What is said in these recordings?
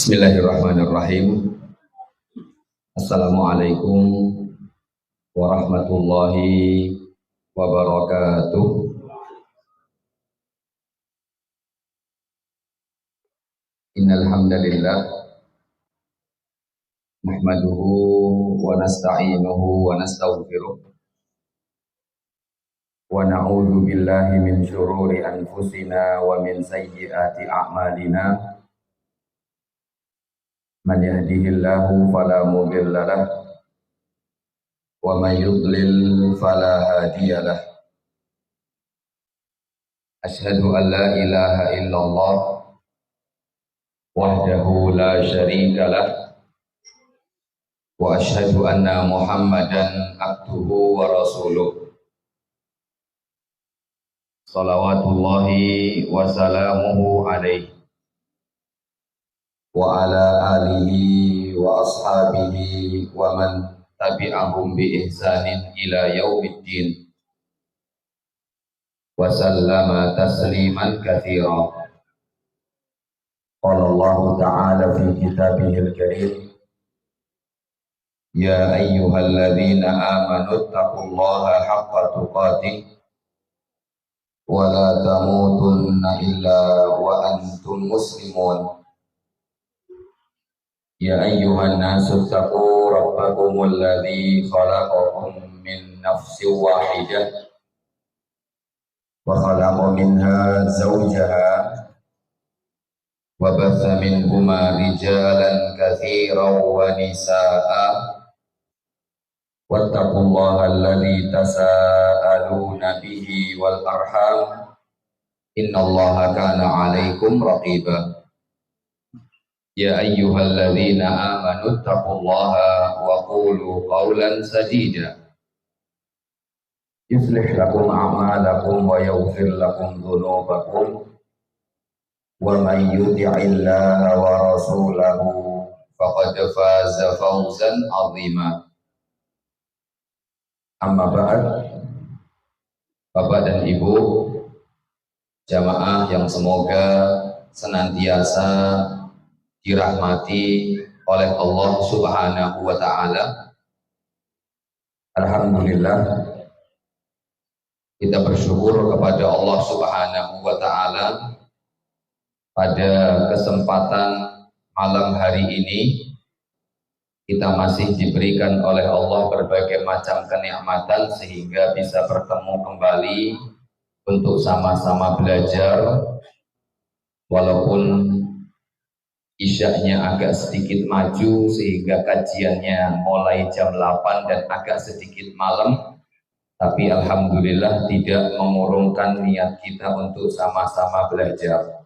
Bismillahirrahmanirrahim. Assalamualaikum warahmatullahi wabarakatuh. Innal hamdalillah nahmaduhu wa nasta'inuhu wa nastaghfiruh wa na'udzu billahi min syururi anfusina wa min sayyiati a'malina. Man yahdihillahu fala mudilla lah wa man yudlil fala hadiyalah. Asyhadu an la ilaha illallah wahdahu la syarika lah wa asyhadu anna Muhammadan abduhu wa rasuluh. Salawatullahi wa salamuhu alaihi wa ala alihi wa ashabihi wa man tabi'ahum bi ihsanin ila yaumiddin wa sallama tasliman katsira. Qala Allah ta'ala fi kitabihil karim, ya ayyuhalladzina amanu taqullaha haqqa tuqatih wa la tamutunna illa wa antum muslimun. Ya ayyuhan nasu taqu rabbakumul ladzi khalaqakum min nafsin wahidah wa khalaqa minha zawjaha wa batha minhuma rijalan katsiran wa nisaa'a wattaqullaha alladzi tasaaluna bihi wal arham innallaha kana 'alaikum raqiba. Ya ayyuhalladzina amanu taqullaha wa qulu qawlan sadida yuslih lakum a'malakum wa yaghfir lakum dhunubakum wa man yuti'illaha wa rasulahu faqad faza fawzan 'azima. Amma ba'd. Bapak dan Ibu jamaah yang semoga senantiasa dirahmati oleh Allah Subhanahu wa ta'ala. Alhamdulillah, kita bersyukur kepada Allah Subhanahu wa ta'ala pada kesempatan malam hari ini kita masih diberikan oleh Allah berbagai macam kenikmatan sehingga bisa bertemu kembali untuk sama-sama belajar. Walaupun isyaknya agak sedikit maju sehingga kajiannya mulai jam 8 dan agak sedikit malam, tapi alhamdulillah tidak mengurungkan niat kita untuk sama-sama belajar.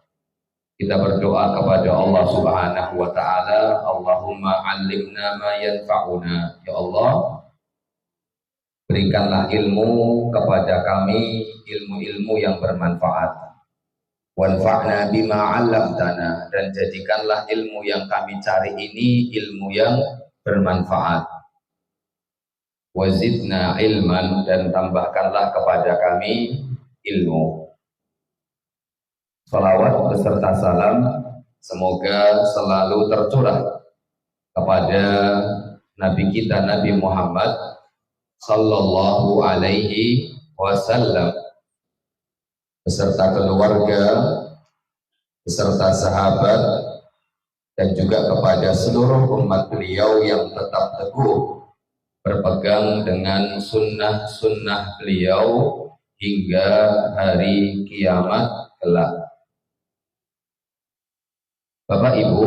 Kita berdoa kepada Allah Subhanahu wa ta'ala, Allahumma 'allimna ma yanfa'una. Ya Allah, berikanlah ilmu kepada kami, ilmu-ilmu yang bermanfaat. Wanfa'na bima 'allamtana, dan jadikanlah ilmu yang kami cari ini ilmu yang bermanfaat. Wazidna ilman, dan tambahkanlah kepada kami ilmu. Salawat beserta salam semoga selalu tercurah kepada Nabi kita Nabi Muhammad sallallahu alaihi wasallam beserta keluarga, beserta sahabat, dan juga kepada seluruh umat beliau yang tetap teguh berpegang dengan sunnah-sunnah beliau hingga hari kiamat kelak. Bapak Ibu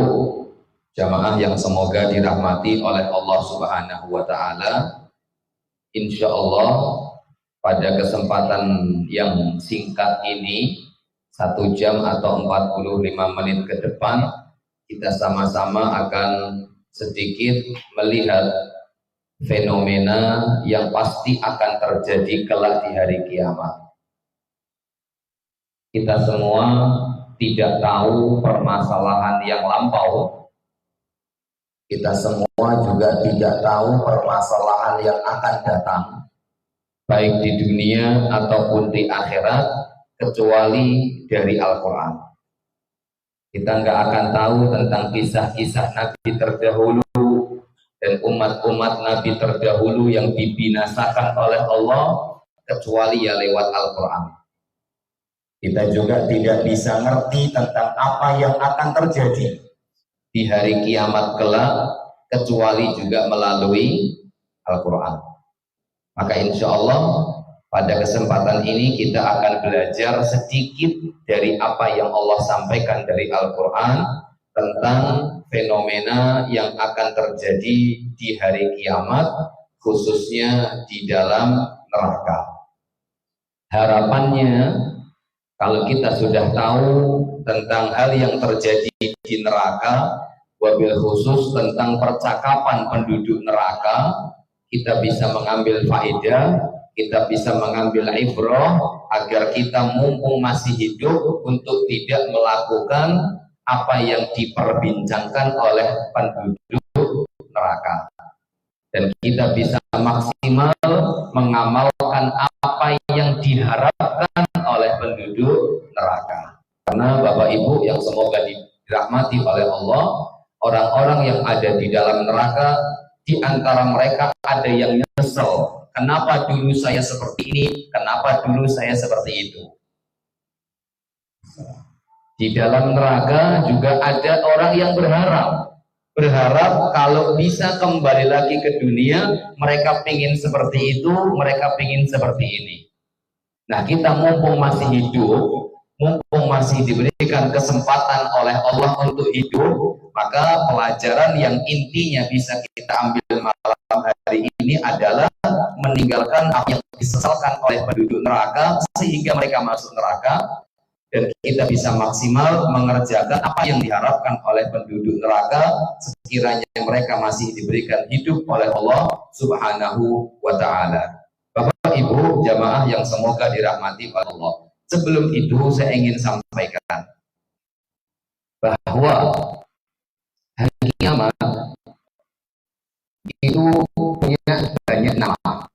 jamaah yang semoga dirahmati oleh Allah Subhanahu wa ta'ala, insya Allah pada kesempatan yang singkat ini, 1 jam atau 45 menit ke depan, kita sama-sama akan sedikit melihat fenomena yang pasti akan terjadi kelak di hari kiamat. Kita semua tidak tahu permasalahan yang lampau. Kita semua juga tidak tahu permasalahan yang akan datang, baik di dunia ataupun di akhirat, kecuali dari Al-Quran. Kita nggak akan tahu tentang kisah-kisah Nabi terdahulu dan umat-umat Nabi terdahulu yang dibinasakan oleh Allah, kecuali ya lewat Al-Quran. Kita juga tidak bisa ngerti tentang apa yang akan terjadi di hari kiamat kelak, kecuali juga melalui Al-Quran. Maka insya Allah pada kesempatan ini kita akan belajar sedikit dari apa yang Allah sampaikan dari Al-Quran tentang fenomena yang akan terjadi di hari kiamat, khususnya di dalam neraka. Harapannya, kalau kita sudah tahu tentang hal yang terjadi di neraka, wabil khusus tentang percakapan penduduk neraka, kita bisa mengambil faedah, kita bisa mengambil ibrah, agar kita mumpung masih hidup untuk tidak melakukan apa yang diperbincangkan oleh penduduk neraka. Dan kita bisa maksimal mengamalkan apa yang diharapkan oleh penduduk neraka. Karena Bapak Ibu yang semoga dirahmati oleh Allah, orang-orang yang ada di dalam neraka, di antara mereka ada yang nyesel. Kenapa dulu saya seperti ini? Kenapa dulu saya seperti itu? Di dalam neraka juga ada orang yang berharap kalau bisa kembali lagi ke dunia, mereka pingin seperti itu, mereka pingin seperti ini. Nah, kita mumpung masih hidup, mumpung masih diberikan kesempatan oleh Allah untuk hidup, maka pelajaran yang intinya bisa kita ambil malam hari ini adalah meninggalkan apa yang disesalkan oleh penduduk neraka sehingga mereka masuk neraka, dan kita bisa maksimal mengerjakan apa yang diharapkan oleh penduduk neraka sekiranya mereka masih diberikan hidup oleh Allah Subhanahu wa Ta'ala. Bapak Ibu jamaah yang semoga dirahmati oleh Allah, sebelum itu saya ingin sampaikan bahwa hari kiamat itu punya banyak nama.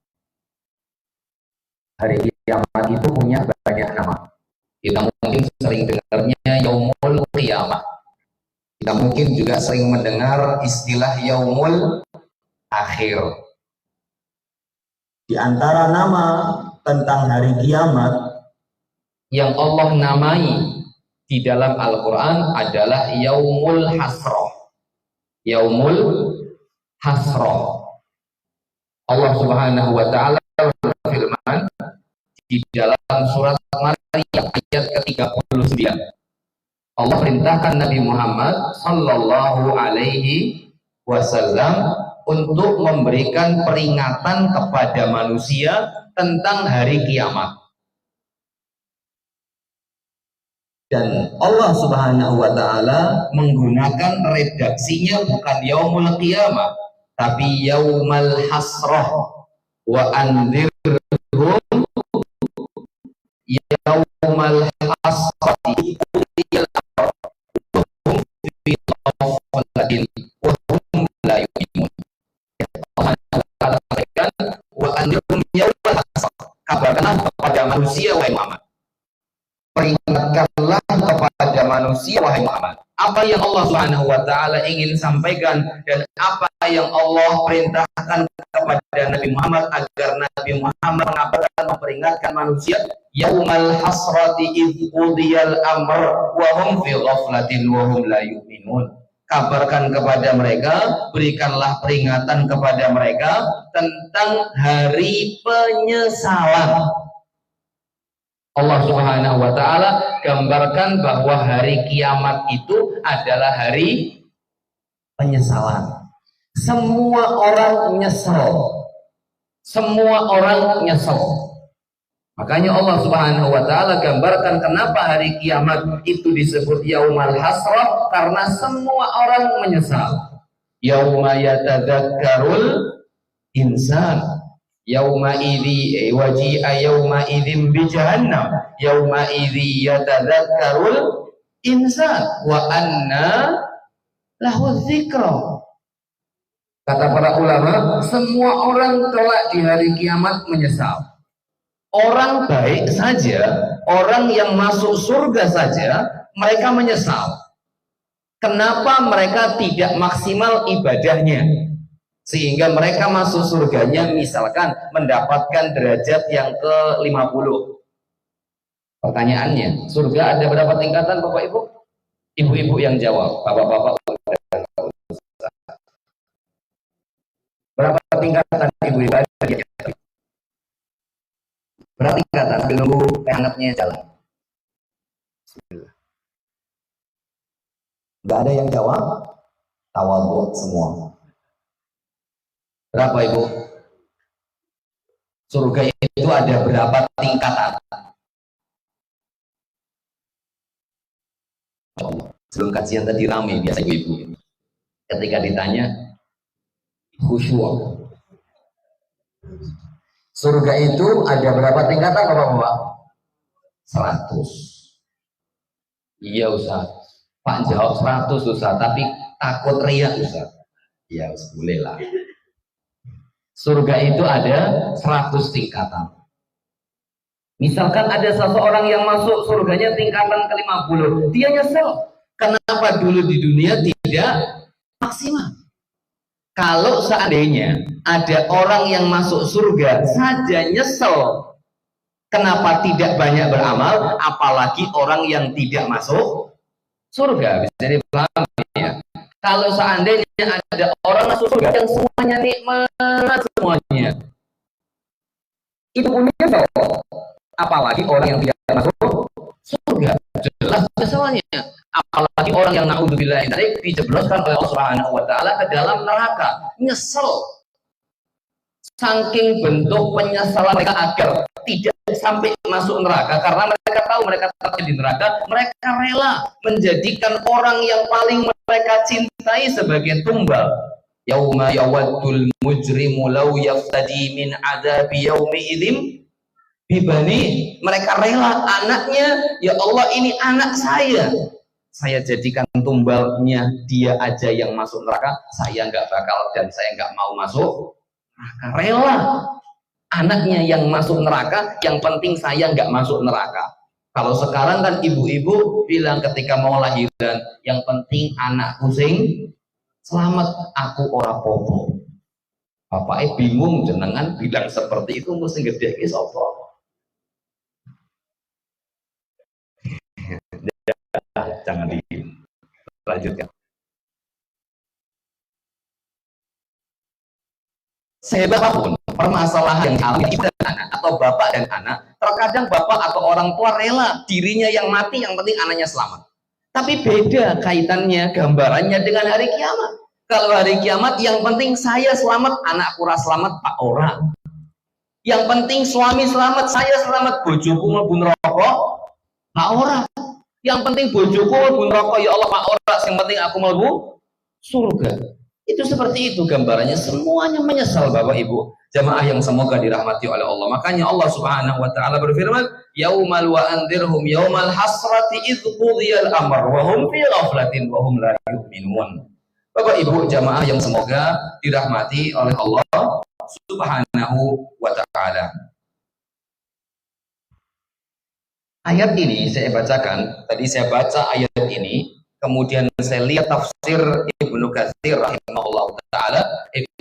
Hari kiamat itu punya banyak nama. Kita mungkin sering dengarnya Yaumul Qiyamah. Kita mungkin juga sering mendengar istilah Yaumul Akhir. Di antara nama tentang hari kiamat yang Allah namai di dalam Al-Quran adalah Yaumul Hasrah. Yaumul Hasrah. Allah Subhanahu wa Ta'ala berfirman di dalam surat Maryam ayat ke-39. Allah perintahkan Nabi Muhammad sallallahu alaihi wasallam untuk memberikan peringatan kepada manusia tentang hari kiamat. Dan Allah Subhanahu wa Ta'ala menggunakan redaksinya bukan Yaumul Qiyamah, tapi Yaumal Hasrah. Wa andzirhum Yaumal Hasrati ulil amr wa hum fi ghaflatin wa hum la yu'minun. Allah katakan wa andzirhum Yaumal Hasrah, kabarkanlah kepada manusia wahai Muhammad, peringatkanlah kepada manusia wahai Muhammad, apa yang Allah Subhanahu wa Ta'ala ingin sampaikan dan apa yang Allah perintahkan kepada Nabi Muhammad agar Nabi Muhammad mengabarkan, memperingatkan manusia. Yaumal hasrati idh qudiyal amr wa hum fi ghaflatin wa hum la yu'minun. Kabarkan kepada mereka, berikanlah peringatan kepada mereka tentang hari penyesalan. Allah Subhanahu wa Ta'ala gambarkan bahwa hari kiamat itu adalah hari penyesalan. Semua orang nyesel. Semua orang nyesel. Makanya Allah Subhanahu wa taala gambarkan kenapa hari kiamat itu disebut yaumal hasrah, karena semua orang menyesal. Yauma yatadzakkarul insan, yauma idzi waji'a yauma idzin bi jahannam, yauma idzi yatadzakkarul insan wa anna lahu dzikra. Kata para ulama, semua orang kelak di hari kiamat menyesal. Orang baik saja, orang yang masuk surga saja, mereka menyesal. Kenapa mereka tidak maksimal ibadahnya? Sehingga mereka masuk surganya misalkan mendapatkan derajat yang ke-50. Pertanyaannya, surga ada berapa tingkatan Bapak Ibu? Ibu-ibu yang jawab, bapak-bapak. Berapa tingkatan ibu-ibu? Berapa tingkatan? Sambil nunggu hangatnya jalan. Gak ada yang jawab, tawadhu semua. Berapa Ibu? Surga itu ada berapa tingkatan? Sebelum kajian tadi ramai biasa ibu-ibu. Ketika ditanya, khusyuk. Surga itu ada berapa tingkatan Bapak-bapak? 100. Iya Ustaz. Pak jawab 100 Ustaz, tapi takut riak Ustaz. Ya boleh lah. Surga itu ada 100 tingkatan. Misalkan ada seseorang yang masuk surganya tingkatan ke-50, dia nyesel. Kenapa dulu di dunia tidak maksimal? Kalau seandainya ada orang yang masuk surga saja nyesel, kenapa tidak banyak beramal, apalagi orang yang tidak masuk surga? Bisa dipahami ya. Kalau seandainya ada orang masuk surga yang semuanya nikmat semuanya, itu pun nyesel, apalagi orang yang tidak masuk surga, jelas kesalnya. Apalagi orang yang naudzubillah dijebloskan oleh Allah Subhanahu wa taala ke dalam neraka, nyesel. Saking bentuk penyesalan mereka agar tidak sampai masuk neraka, karena mereka tahu mereka tetap di neraka, mereka rela menjadikan orang yang paling mereka cintai sebagai tumbal. Yauma yawaddul mujrimu law yaftadi min adzabi yaumi idzin bibani. Mereka rela anaknya, ya Allah ini anak saya jadikan tumbalnya, dia aja yang masuk neraka, saya nggak bakal dan saya nggak mau masuk neraka. Rela anaknya yang masuk neraka, yang penting saya nggak masuk neraka. Kalau sekarang kan ibu-ibu bilang ketika mau lahiran, yang penting anakku sing selamat, aku ora popo. Bapaknya bingung jenengan bilang seperti itu, mesti gede ki sapa? Jangan dilanjutkan. Sehebat apapun permasalahan yang dialami ibu dan anak atau bapak dan anak, terkadang bapak atau orang tua rela dirinya yang mati, yang penting anaknya selamat. Tapi beda kaitannya, gambarannya dengan hari kiamat. Kalau hari kiamat yang penting saya selamat, anakku selamat, pak ora. Yang penting suami selamat, saya selamat, bojoku mlebu neraka, pak ora. Yang penting bojoku mlebu neraka, ya Allah pak ora, yang penting aku mlebu surga. Itu seperti itu gambarannya, semuanya menyesal Bapak Ibu jamaah yang semoga dirahmati oleh Allah. Makanya Allah Subhanahu wa taala berfirman, yaumal wa anzirhum yaumal hasrati idz qudiyal amr wa hum fi ghaflatin wa hum la yu'minun. Bapak Ibu jamaah yang semoga dirahmati oleh Allah Subhanahu wa taala. Ayat ini saya bacakan, tadi saya baca ayat ini, kemudian saya lihat tafsir Ibnu Katsir rahimahullah ta'ala.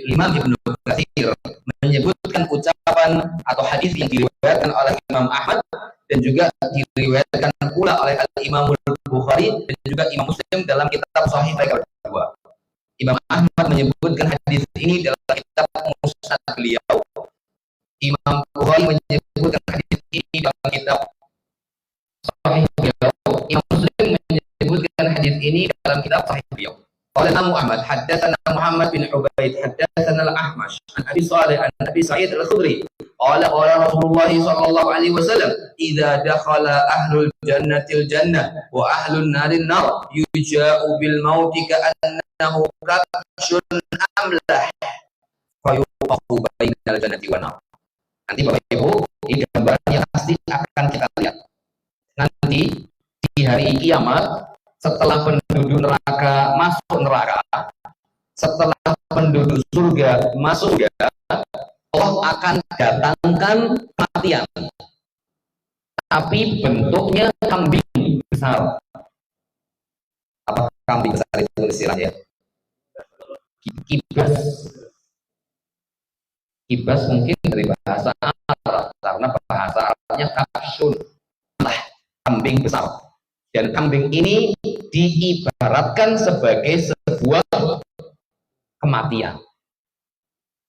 Imam Ibnu Katsir menyebutkan ucapan atau hadis yang diriwayatkan oleh Imam Ahmad dan juga diriwayatkan pula oleh Imam Bukhari dan juga Imam Muslim dalam kitab Sahih mereka berdua. Imam Ahmad menyebutkan hadis ini dalam kitab Musnad beliau. Imam Bukhari menyebutkan hadis ini dalam kitab Sahih beliau. Imam Muslim menyebutkan hadis ini dalam kitab Sahih beliau. Qala Imam Ahmad haddatsana Muhammad bin Ubaid haddatsana al-Ahmash an Abi Shalih an Abi Sa'id al-Khudri qala qala Rasulullah sallallahu alaihi wasallam idza dakhala ahlul jannatil jannah wa ahlun narin nar yuja'u bil mauti ka'annahu kabshun amlah fayuqahu bainal jannati wan nar. Nanti Bapak Ibu, ini gambaran yang pasti akan kita lihat nanti di hari kiamat. Setelah penduduk neraka masuk neraka, setelah penduduk surga masuk surga, Allah akan datangkan kematian, tapi bentuknya kambing besar. Apa kambing besar itu istilahnya? Kibas. Kibas mungkin dari bahasa Arab, karena bahasa Arabnya kabsyun, kambing besar. Dan kambing ini diibaratkan sebagai sebuah kematian.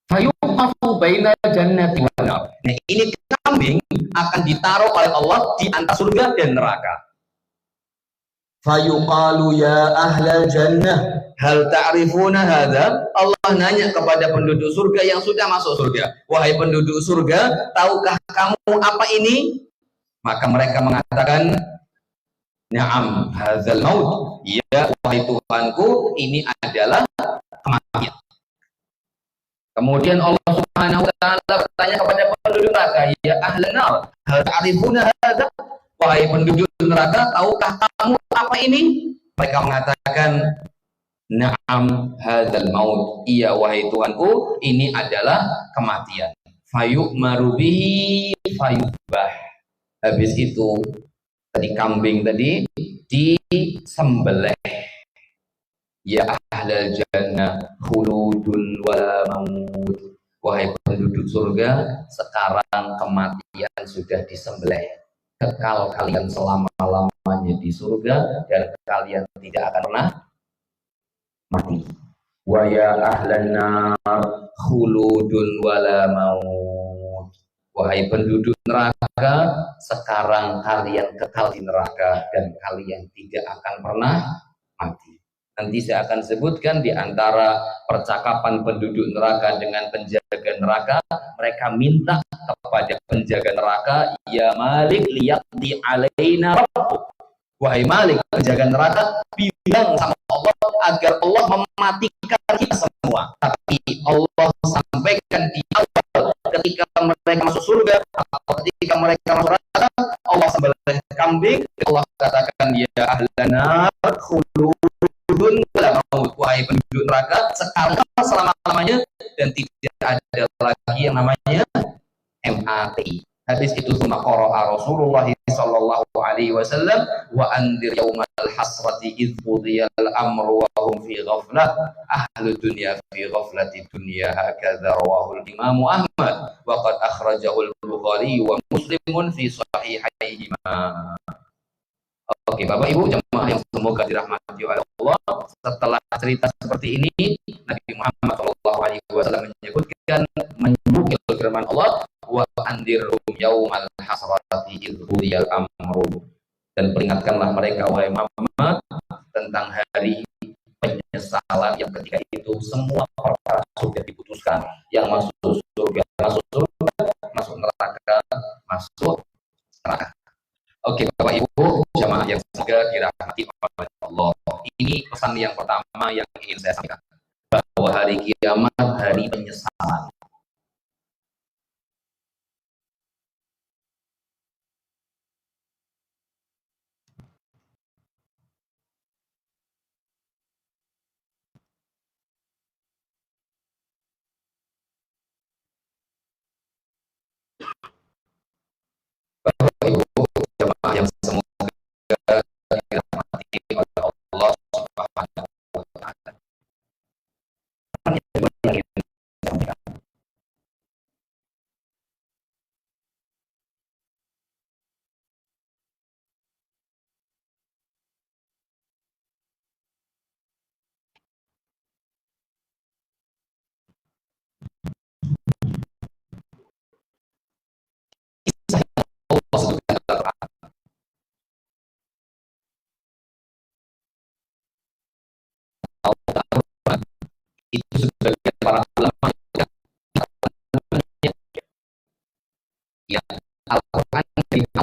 Fayuqafu baina jannati wan nar. Nah, ini kambing akan ditaruh oleh Allah di antara surga dan neraka. Fayuqalu ya ahlal jannah hal ta'rifuna hadza? Allah nanya kepada penduduk surga yang sudah masuk surga, wahai penduduk surga, tahukah kamu apa ini? Maka mereka mengatakan, na'am hadzal maut, ya wahai Tuhanku, ini adalah kematian. Kemudian Allah Subhanahu wa taala bertanya kepada penduduk neraka, ya ahlan nar hal ta'rifuna hadza? Wahai penduduk neraka, tahukah kamu apa ini? Mereka mengatakan, na'am hadzal maut, iya wahai Tuhanku, ini adalah kematian. Fayu'maru bihi fayubah. Habis itu tadi kambing tadi disembelih. Ya ahlal jannah khuludun wala maut. Wahai penduduk surga, sekarang kematian sudah disembelih. Kekal kalian selama-lamanya di surga dan kalian tidak akan pernah mati. Wa ya ahlan nar khuludun wala maut. Wahai penduduk neraka, sekarang kalian kekal di neraka dan kalian tidak akan pernah mati. Nanti saya akan sebutkan di antara percakapan penduduk neraka dengan penjaga neraka, mereka minta kepada penjaga neraka, ya Malik liyaqdi alaina rabbuk. Wahai Malik, penjaga neraka, bilang sama Allah agar Allah mematikan kita semua. Tapi Allah sampaikan di awal ketika mereka masuk surga atau ketika mereka masuk neraka, Allah sembelih kambing. Allah katakan, ya ahlana khuludun wala maut. Wahai penduduk neraka, sekarang selama-lamanya dan tidak ada lagi yang namanya mati. Hadis itu summa qara'a Rasulullah sallallahu alaihi wasallam wa andir yaumal hasrati idh qudiyal amru wa hum fi ghaflah ahlu dunya fi ghaflati dunya hakadha rawahu al-Imam Ahmad wa qad akhrajahu al-Bukhari wa Muslimun fi sahihaihima. Oke, Bapak Ibu jemaah yang semoga dirahmati oleh Allah, setelah cerita seperti ini Nabi Muhammad sallallahu alaihi wasallam menyebutkan firman Allah wa andirhum yaumal hasrati idh qudiyal amru, dan peringatkanlah mereka wahai Muhammad tentang hari penyesalan yang ketika itu semua perkara sudah diputuskan, yang masuk surga masuk surga, masuk neraka masuk neraka. Oke, Bapak Ibu jamaah yang semoga dirahmati oleh Allah, ini pesan yang pertama yang ingin saya sampaikan, bahwa hari kiamat hari penyesalan. Bapak Ibu jemaah yang semoga dirahmati oleh Allah Subhanahu wa taala.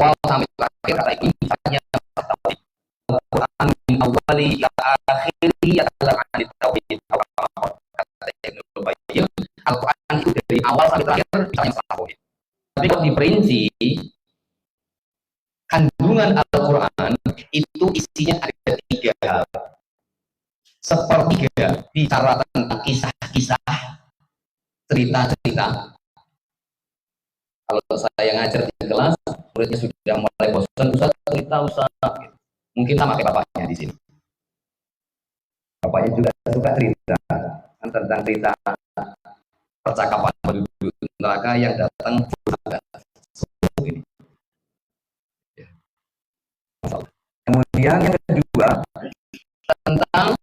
awal sampai terakhir kata Ibnu misalnya Al-Quran min awali ila akhiri adalah anit tauhid. Kata Ibnu Qayyim, Al-Quran itu dari awal sampai terakhir misalnya tauhid. Tapi kalau diperinci, kandungan Al-Quran itu isinya ada 3 hal. Sepertiga bicara tentang kisah-kisah, cerita-cerita. Kalau saya ngajar di kelas, muridnya sudah mulai bosan, Ustaz cerita Ustaz. Mungkin sama kayak bapaknya di sini. Bapaknya juga suka cerita tentang cerita percakapan penduduk neraka yang datang ini. Kemudian yang kedua tentang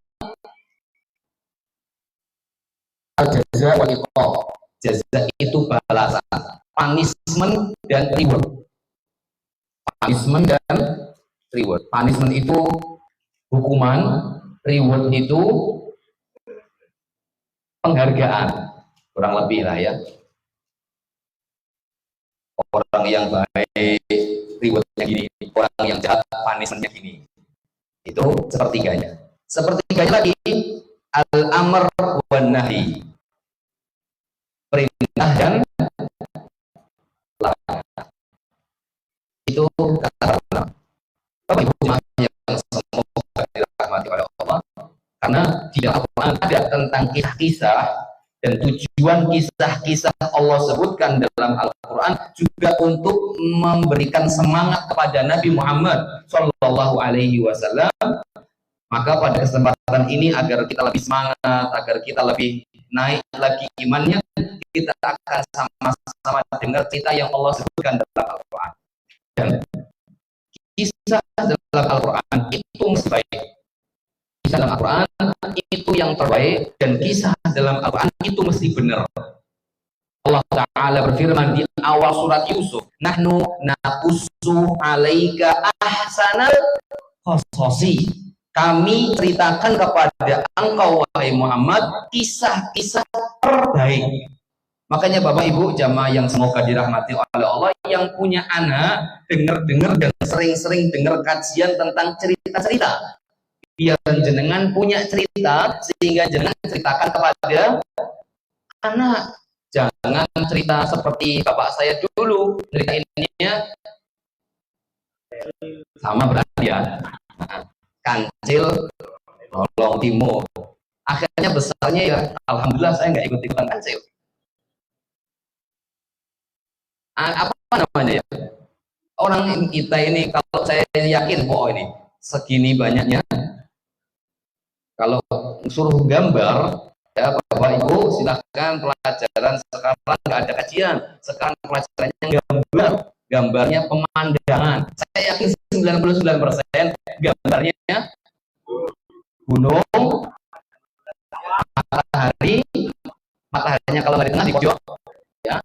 jaza wal iqab. Jaza itu balasan, punishment dan reward. Punishment dan reward. Punishment itu hukuman, reward itu penghargaan. Kurang lebih lah ya. Orang yang baik rewardnya gini, orang yang jahat punishmentnya gini. Itu sepertiganya. Sepertiganya lagi al-amr wan nahi. Perintah dan larangan. Itu kata Allah. Bapak Ibu yang semoga dirahmati oleh Allah, karena di dalam Al-Quran ada tentang kisah-kisah dan tujuan kisah-kisah Allah sebutkan dalam Al-Quran juga untuk memberikan semangat kepada Nabi Muhammad Shallallahu Alaihi Wasallam. Maka pada kesempatan ini agar kita lebih semangat, agar kita lebih naik lagi imannya, kita akan sama-sama dengar cerita yang Allah sebutkan dalam Al-Quran. Dan kisah dalam Al-Quran itu mesti baik. Kisah dalam Al-Quran itu yang terbaik, dan kisah dalam Al-Quran itu mesti benar. Allah Ta'ala berfirman di awal surat Yusuf, Nahnu naqussu alaika ahsanal qasasi. Kami ceritakan kepada engkau wahai Muhammad kisah-kisah terbaik. Makanya Bapak Ibu jamaah yang semoga dirahmati oleh Allah, yang punya anak, dengar-dengar dan sering-sering dengar kajian tentang cerita-cerita. Biar jenengan punya cerita sehingga jenengan ceritakan kepada anak. Jangan cerita seperti bapak saya dulu, ceritainnya sama berarti ya. Kancil nolong timur, akhirnya besarnya ya alhamdulillah saya nggak ikut-ikutan kancil. Apa namanya ya, orang kita ini kalau saya yakin ini segini banyaknya, kalau suruh gambar ya Bapak Ibu silahkan, pelajaran sekarang nggak ada kajian, sekarang pelajarannya gambarnya pemandangan. Saya yakin 99% gambarnya gunung, mataharinya kalau nggak di tengah di pojok ya,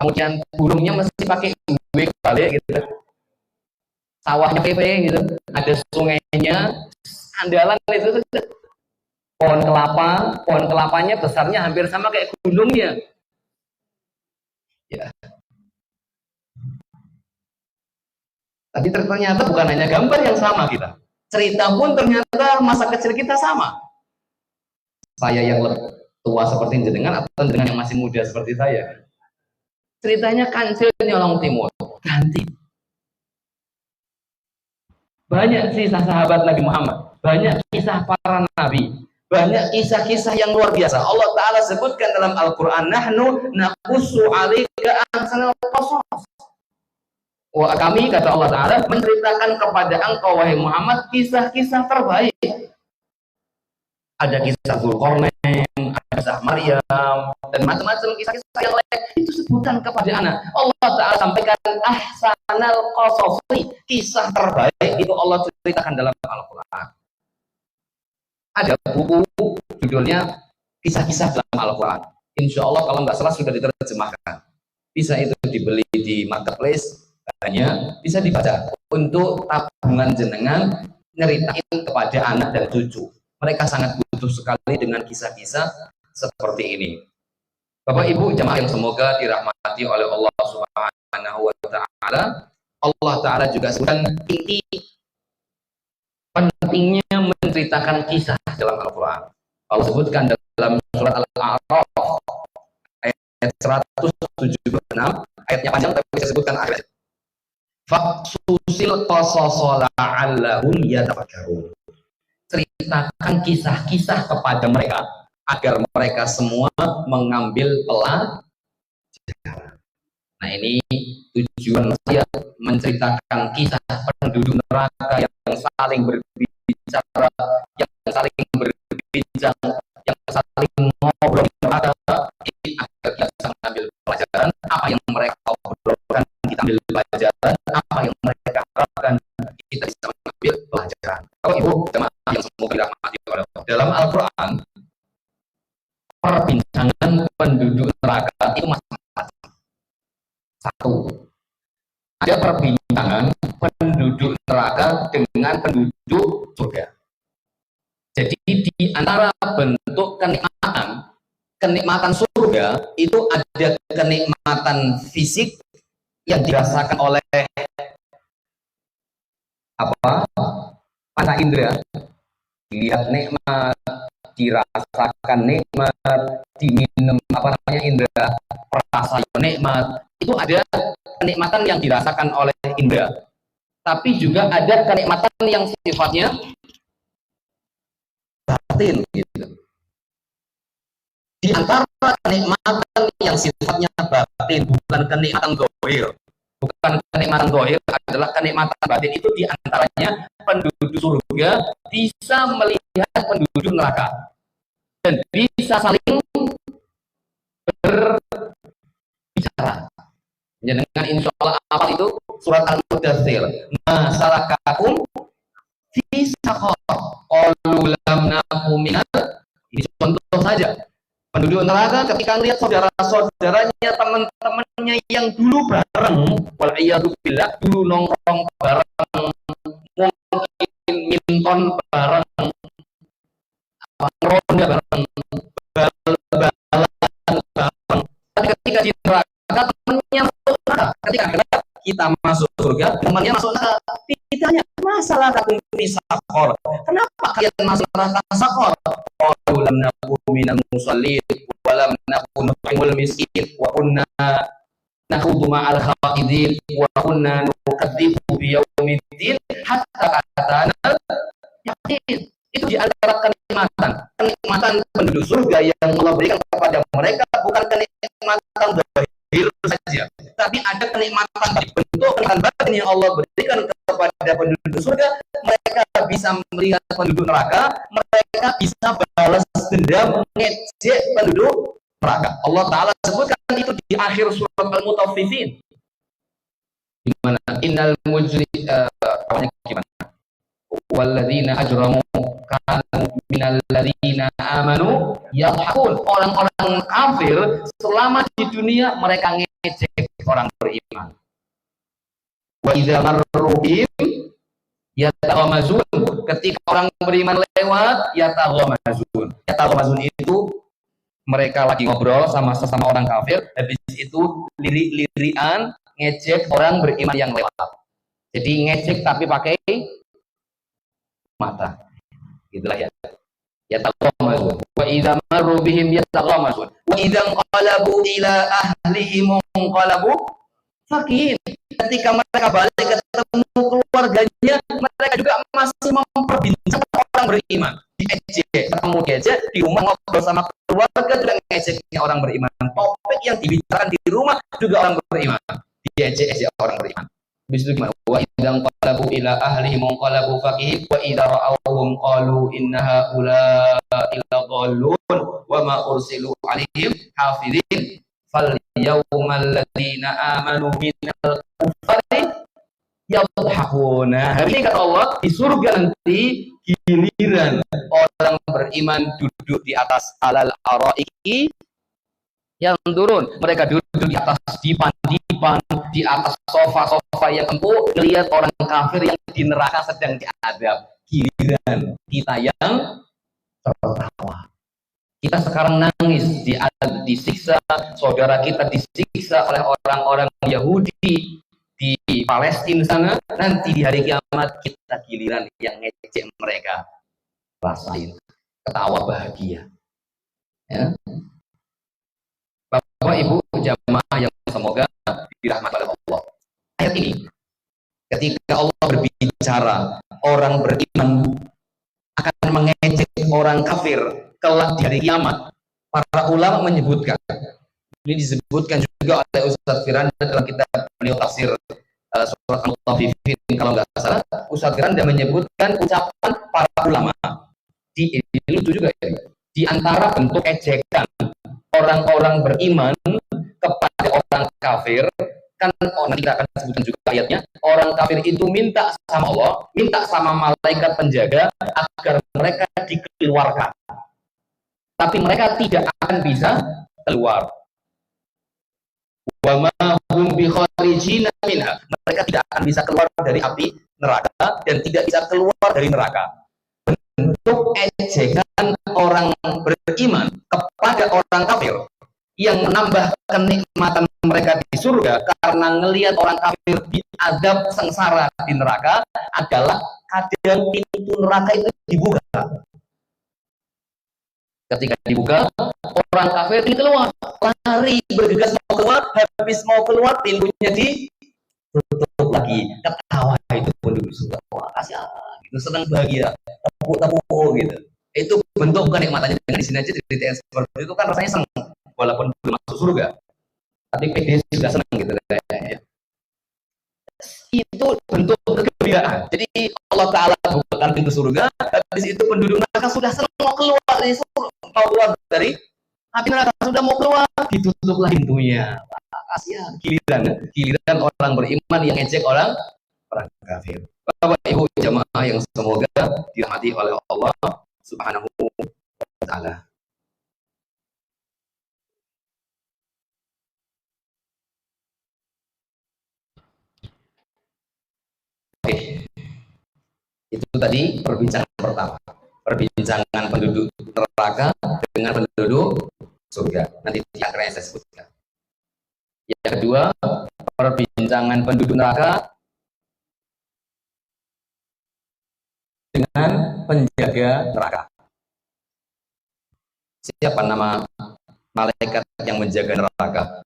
kemudian gunungnya mesti pakai W balik gitu, sawahnya PP gitu, ada sungainya, andalan itu sudah. Pohon kelapanya besarnya hampir sama kayak gunungnya ya. Tapi ternyata bukan hanya gambar yang sama kita, cerita pun ternyata masa kecil kita sama. Saya yang lebih tua seperti jenengan atau dengan yang masih muda seperti saya, ceritanya Kancil nyolong timur ganti. Banyak kisah sahabat Nabi Muhammad, banyak kisah para nabi, banyak kisah-kisah yang luar biasa. Allah Ta'ala sebutkan dalam Al-Quran, Nahnu naqussu 'alaika ahsanal qasas. Wah, kami, kata Allah Ta'ala, menceritakan kepada engkau wahai Muhammad kisah-kisah terbaik. Ada kisah Dzulqarnain, ada kisah Maryam, dan macam-macam kisah-kisah yang lain. Itu sebutan kepada anak. Allah Ta'ala sampaikan ahsanal qasasi, kisah terbaik itu Allah ceritakan dalam Al-Quran. Ada buku judulnya Kisah-Kisah dalam Al-Quran. Insya Allah kalau nggak salah sudah diterjemahkan. Bisa itu dibeli di marketplace, hanya bisa dibaca untuk tabungan jenengan nyeritain kepada anak dan cucu. Mereka sangat butuh sekali dengan kisah-kisah seperti ini. Bapak Ibu jamaah yang semoga dirahmati oleh Allah Subhanahu wa Ta'ala, Allah Ta'ala juga sebutkan inti pentingnya menceritakan kisah dalam Al-Quran. Allah sebutkan dalam surat Al-A'raf ayat 176, ayatnya panjang tapi saya sebutkan akhirnya. Faksusil qasasa la'allahum yatafakkarun. Ceritakan kisah-kisah kepada mereka agar mereka semua mengambil pelajaran. Nah, ini tujuan saya menceritakan kisah penduduk neraka yang saling berbicara, yang saling berbincang, yang saling ngobrol di neraka, agar kita bisa mengambil pelajaran. Apa yang mereka obrolkan kita ambil pelajaran, apa yang mereka harapkan kita bisa mengambil pelajaran. Kalau ibu jemaah yang semoga dirahmati oleh Allah, dalam Al-Quran perbincangan penduduk neraka itu macam-macam. Satu, ada perbincangan penduduk neraka dengan penduduk surga. Jadi di antara bentuk kenikmatan surga itu ada kenikmatan fisik yang dirasakan oleh panca indera, dilihat nikmat, dirasakan nikmat, diminum indera perasa nikmat. Itu ada kenikmatan yang dirasakan oleh indera, tapi juga ada kenikmatan yang sifatnya batin gitu. Di antara kenikmatan yang sifatnya batin, bukan kenikmatan zahir, bukan kenikmatan zahir, adalah kenikmatan batin. Itu di antaranya penduduk surga bisa melihat penduduk neraka dan bisa saling berbicara. Dengan insya Allah apa itu? Surat Al-Mudaththir. Masalakakum fi saqar qalu lam naku minal. Ini contoh saja. Penduduk neraka ketika lihat saudara-saudaranya, teman-temannya yang dulu bareng, wal'iyadzubillah, dulu nongkrong bareng, mungkin minton bareng, ronda bareng, bal-balan bareng. Tapi ketika di neraka temannya masuk neraka. Ketika kita masuk surga, temannya masuk neraka. Ditanya, masalah takut fi saqar. Kenapa kalian masuk neraka saqar? Qalu lam naku minal musallin wa lam naku nut'imul miskin wa kunna nakhudu ma'al khaidin wa kunna nukadzibu bi yaumiddin hatta atana yaqin. Itu di antara kenikmatan penduduk surga yang Allah berikan kepada mereka, bukan kenikmatan zahir saja, tapi ada kenikmatan bentuk kenikmatan batin yang Allah berikan kepada penduduk surga. Mereka bisa melihat penduduk neraka, mereka bisa balas dendam, mengejek penduduk neraka. Allah Ta'ala sebutkan itu di akhir surat Al-Mutaffifin. Gimana? Innal gimana? Walladzina ajramu kanu minal ladzina amanu yadhakun. Orang-orang kafir selama di dunia mereka ngejek orang beriman. Wa idza marru bihim yataghamazun. Ketika orang beriman lewat, yataghamazun itu mereka lagi ngobrol sama sesama orang kafir, habis itu lirik-lirikan ngejek orang beriman yang lewat. Jadi ngejek tapi pakai mata. Itulah ya. Yataghamazun. Wa idza marru bihim yataghamazun. Wa idza qalabu ila ahlihim qalabu fakihin. Ketika mereka balik ketemu keluarganya, mereka juga masih memperbincangkan orang beriman. Diejek, ketemu diejek, di rumah ngobrol sama keluarga juga ngejeknya orang beriman. Topik yang dibicarakan di rumah juga orang beriman. Diejek-ejek orang beriman. Bisa gimana? Wa idza qalabu ila ahlihim qalabu fakihin wa idza ra'awhum qalu inna haula'i ladallun wa ma ursilu 'alaihim hafizin fal yawmal ladzina amanu minal kufari yadhakuna. Hari ini kata Allah, di surga nanti giliran orang beriman duduk di atas alal araiki yang turun. Mereka duduk di atas dipan, di atas sofa-sofa yang empuk, melihat orang kafir yang di neraka sedang diadab. Giliran kita yang tertawa. Kita sekarang nangis, disiksa, saudara kita disiksa oleh orang-orang Yahudi, di Palestina sana, nanti di hari kiamat kita giliran yang ngecek mereka. Rasain ketawa bahagia. Ya. Bapak Ibu jamaah yang semoga dirahmati oleh Allah. Ayat ini ketika Allah berbicara orang beriman akan mengejek orang kafir kelak di hari kiamat, para ulama menyebutkan, ini disebutkan juga oleh Ustaz Firanda dalam kitab beliau tafsir surat Al-Mutaffifin, kalau nggak salah Ustaz Firanda menyebutkan ucapan para ulama ini lucu juga ya, di antara bentuk ejekan orang-orang beriman kepada orang kafir kan, nanti kita akan sebutkan juga ayatnya, orang kafir itu minta sama Allah, minta sama malaikat penjaga agar mereka dikeluarkan, tapi mereka tidak akan bisa keluar. Wa ma hum bi kharijina minha, mereka tidak akan bisa keluar dari api neraka dan tidak bisa keluar dari neraka. Bentuk ejekan orang beriman kepada orang kafir yang menambah kenikmatan mereka di surga karena ngelihat orang kafir diazab sengsara di neraka adalah kadang pintu neraka itu dibuka. Ketika dibuka, orang kafir ini keluar, lari bergegas mau keluar, habis mau keluar pintunya ditutup lagi. Ketawa itu penduduk surga, wah kasihan, itu senang bahagia, tepuk-tepuk gitu. Itu bentuk kenikmatannya. Dengan di sini aja cerita seperti itu kan rasanya senang, walaupun belum masuk surga, tapi PD sudah senang gitu kayaknya. Itu bentuk kegembiraan. Jadi Allah Ta'ala bukakan pintu surga, habis itu penduduk neraka sudah senang mau keluar dari surga, mau keluar dari api neraka, sudah mau keluar, ditutuplah pintunya. Kasihan, giliran orang beriman yang ngejek orang kafir. Bapak Ibu jamaah yang semoga dirahmati oleh Allah Subhanahu wa Ta'ala. Oke, itu tadi perbincangan pertama, perbincangan penduduk neraka dengan penduduk surga. Nanti yang akan saya sebutkan. Yang kedua, perbincangan penduduk neraka dengan penjaga neraka. Siapa nama malaikat yang menjaga neraka?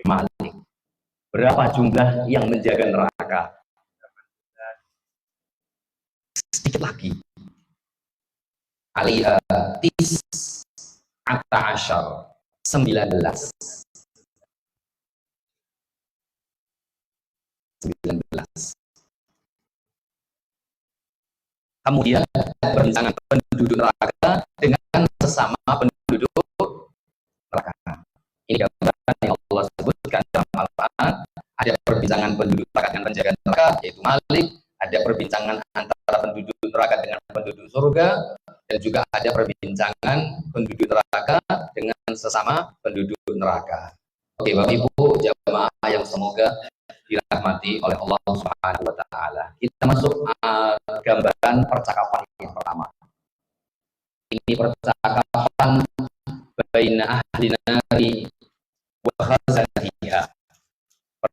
Malik. Berapa jumlah yang menjaga neraka? Sedikit lagi. Alaiha tis'ata 19. Kemudian perbincangan penduduk neraka dengan sesama penduduk neraka. Ini gambaran yang Allah sebutkan dalam Al-Quran. Ada perbincangan penduduk neraka dengan penjaga neraka, yaitu Malik. Ada perbincangan antara penduduk neraka dengan penduduk surga, dan juga ada perbincangan penduduk neraka dengan sesama penduduk neraka. Oke, Bapak Ibu jamaah yang semoga dirahmati oleh Allah Subhanahu wa Ta'ala. Kita masuk gambaran percakapan yang pertama. Ini percakapan baina ahli nari wa khazanatiha.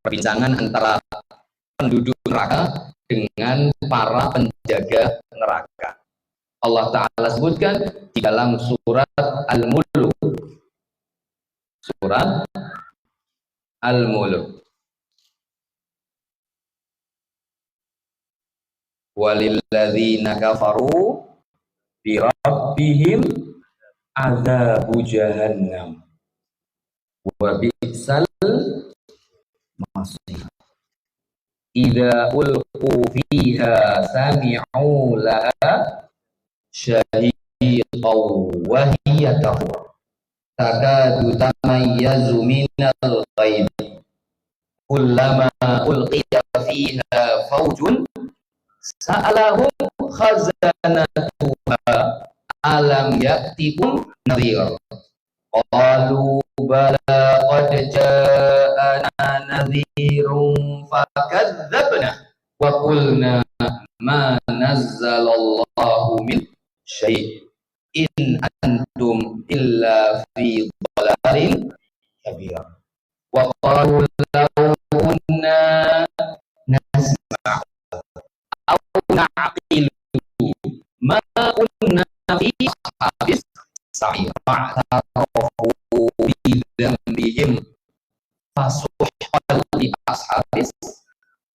Perbincangan antara penduduk neraka dengan para penjaga neraka. Allah Ta'ala sebutkan di dalam surat Al-Mulk. Surat Al-Mulk. Walilladzina kafaru bi rabbihim adzabu jahannam wa bi'sal masir. Idza ulqu fiha sami'u laha syahiqaw wa hiya tafur takadu tamayyazu minal ghaib kullama ulqiya fiha fawjun sa'alahum khazanatuha alam ya'tikum nadhir qalu bala qad ja'ana nadhirun fakadzabna wa qulna ma nazzalallahu min syai' in antum illa fi dhalalin kabir wa qalu law kunna na'qilu ma kunna fi ashabis sa'ir fa'tarafu bi dzambihim fasuhqan li ashabis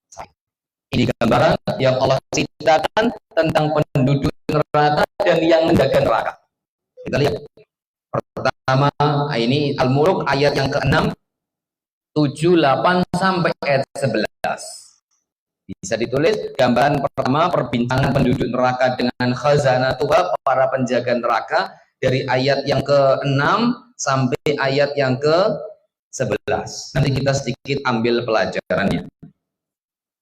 sa'ir. Ini gambaran yang Allah ceritakan tentang penduduk neraka dan yang menjaga neraka. Kita lihat pertama, ini Al-Mulk ayat yang ke-6, 7, 8 sampai ayat 11. Bisa ditulis gambaran pertama, perbincangan penduduk neraka dengan khazanatuha, para penjaga neraka, dari ayat yang ke-6 sampai ayat yang ke-11. Nanti kita sedikit ambil pelajarannya.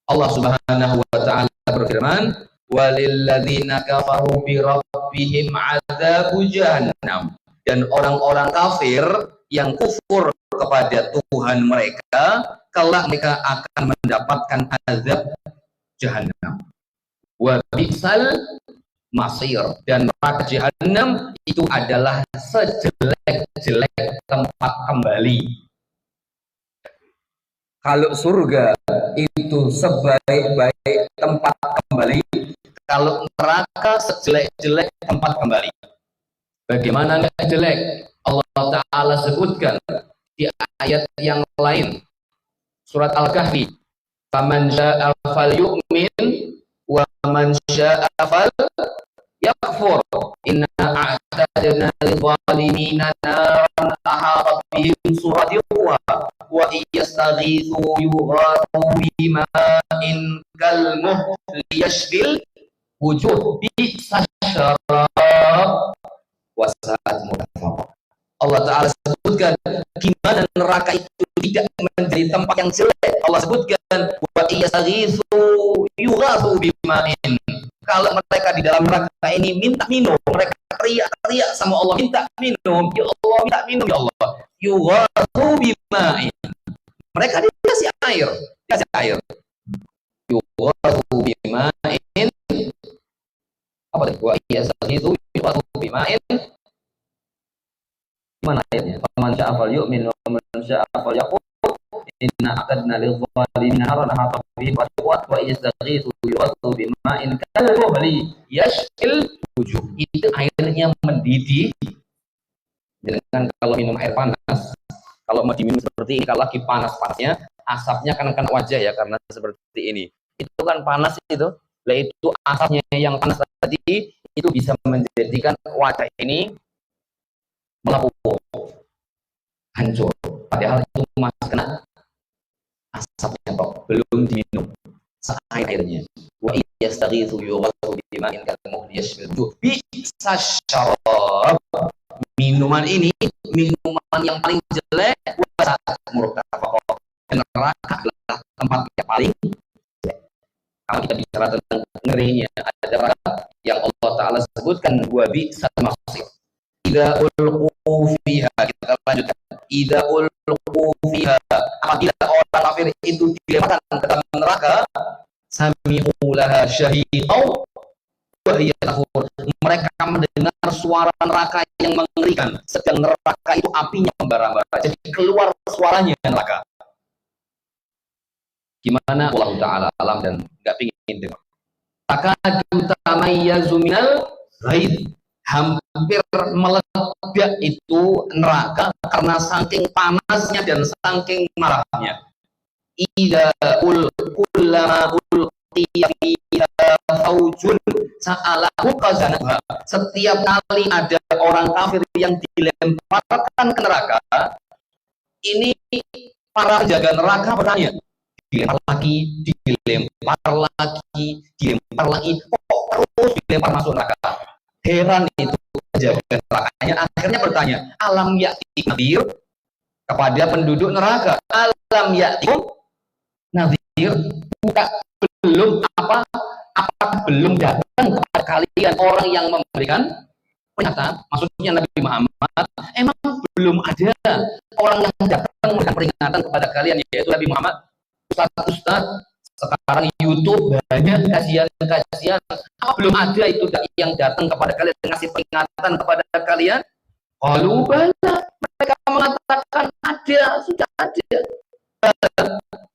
Allah Subhanahu wa taala berfirman, walilladzina kafaru bi rabbihim adzabu jahannam. Dan orang-orang kafir yang kufur kepada Tuhan mereka, kelak mereka akan mendapatkan azab jahannam. Wa bisal masir, dan neraka jahannam itu adalah sejelek-jelek tempat kembali. Kalau surga itu sebaik-baik tempat kembali, kalau neraka sejelek-jelek tempat kembali. Bagaimana nggak jelek? Allah Ta'ala sebutkan di ayat yang lain, surat Al-Kahfi, faman syaa'a falyu'min wa man syaa'a falyakfur inna a'tadna lidh-dhalimina naran ahata bihim suradiquha wa iyastaghithu yughathu bima'in kalmuhli yashbil wujuh bi'sa syarab wasa'at murtafaq. Allah Ta'ala sebutkan gimana neraka itu tidak menjadi tempat yang jelek. Allah sebutkan wa iyastaghithu yughathu bima'in. Kalau mereka di dalam neraka ini minta minum, mereka teriak-teriak sama Allah, minta minum, ya Allah, minta minum, ya Allah. Yughathu bima'in. Mereka dikasih air, dikasih air. Yughathu bima'in. Apa itu? Wa iyastaghithu yughathu bima'in. Mana ayatnya? Faman syaa'a falyu'min wa man syaa'a falyakfur inna a'tadna lidh-dhalimina naran ahata bihim wa yastaghithu yughathu bima'in kalmuhli yashbil wujuh. Itu airnya mendidih. Jangan kalau minum air panas, kalau mau diminum seperti ini, kalau lagi panas-panasnya, asapnya kan kena wajah ya, karena seperti ini. Itu kan panas itu. Lah itu asapnya yang panas tadi itu bisa menjadikan wajah ini melepuh, hancur. Padahal itu masih kena asapnya toh, belum diminum airnya. Wa yastaghithu yughathu bima'in kalmuhli yashbil wujuh bi'sa syarab. Minuman ini minuman yang paling jelek, wasa'at murtafaq. Neraka adalah tempat yang paling jelek. Kalau kita bicara tentang ngerinya ada neraka yang Allah Ta'ala sebutkan, wa bi'sal masir. Idza ulqu fiha, kita lanjutkan. Idza ulqu fiha, apabila orang kafir itu dilemparkan ke dalam neraka, sami'u laha syahiqaw wa hiya tahur. Mereka mendengar suara neraka yang mengerikan, sedang neraka itu apinya membara-bara. Jadi keluar suaranya neraka. Gimana? Allah Ta'ala alam dan enggak pingin dengar. Takadu tamayyazu minal ghaid. Hampir meledak itu neraka karena saking panasnya dan saking marahnya. Idza kullama ulqiya fiha faujun sa'alahu khazanatuha. Setiap kali ada orang kafir yang dilemparkan ke neraka, ini para penjaga neraka bertanya, dilempar lagi, kok terus dilempar masuk neraka. Heran itu penjaga nerakanya, akhirnya bertanya, alam ya'ti nadhir, kepada penduduk neraka, alam ya'ti nadhir, belum apakah belum datang kepada kalian orang yang memberikan peringatan? Maksudnya Nabi Muhammad, emang belum ada orang yang datang memberikan peringatan kepada kalian, yaitu Nabi Muhammad. Ustaz, sekarang YouTube banyak kajian-kajian, apa belum ada itu yang datang kepada kalian, ngasih peringatan kepada kalian? Qalu bala, mereka mengatakan ada, sudah ada.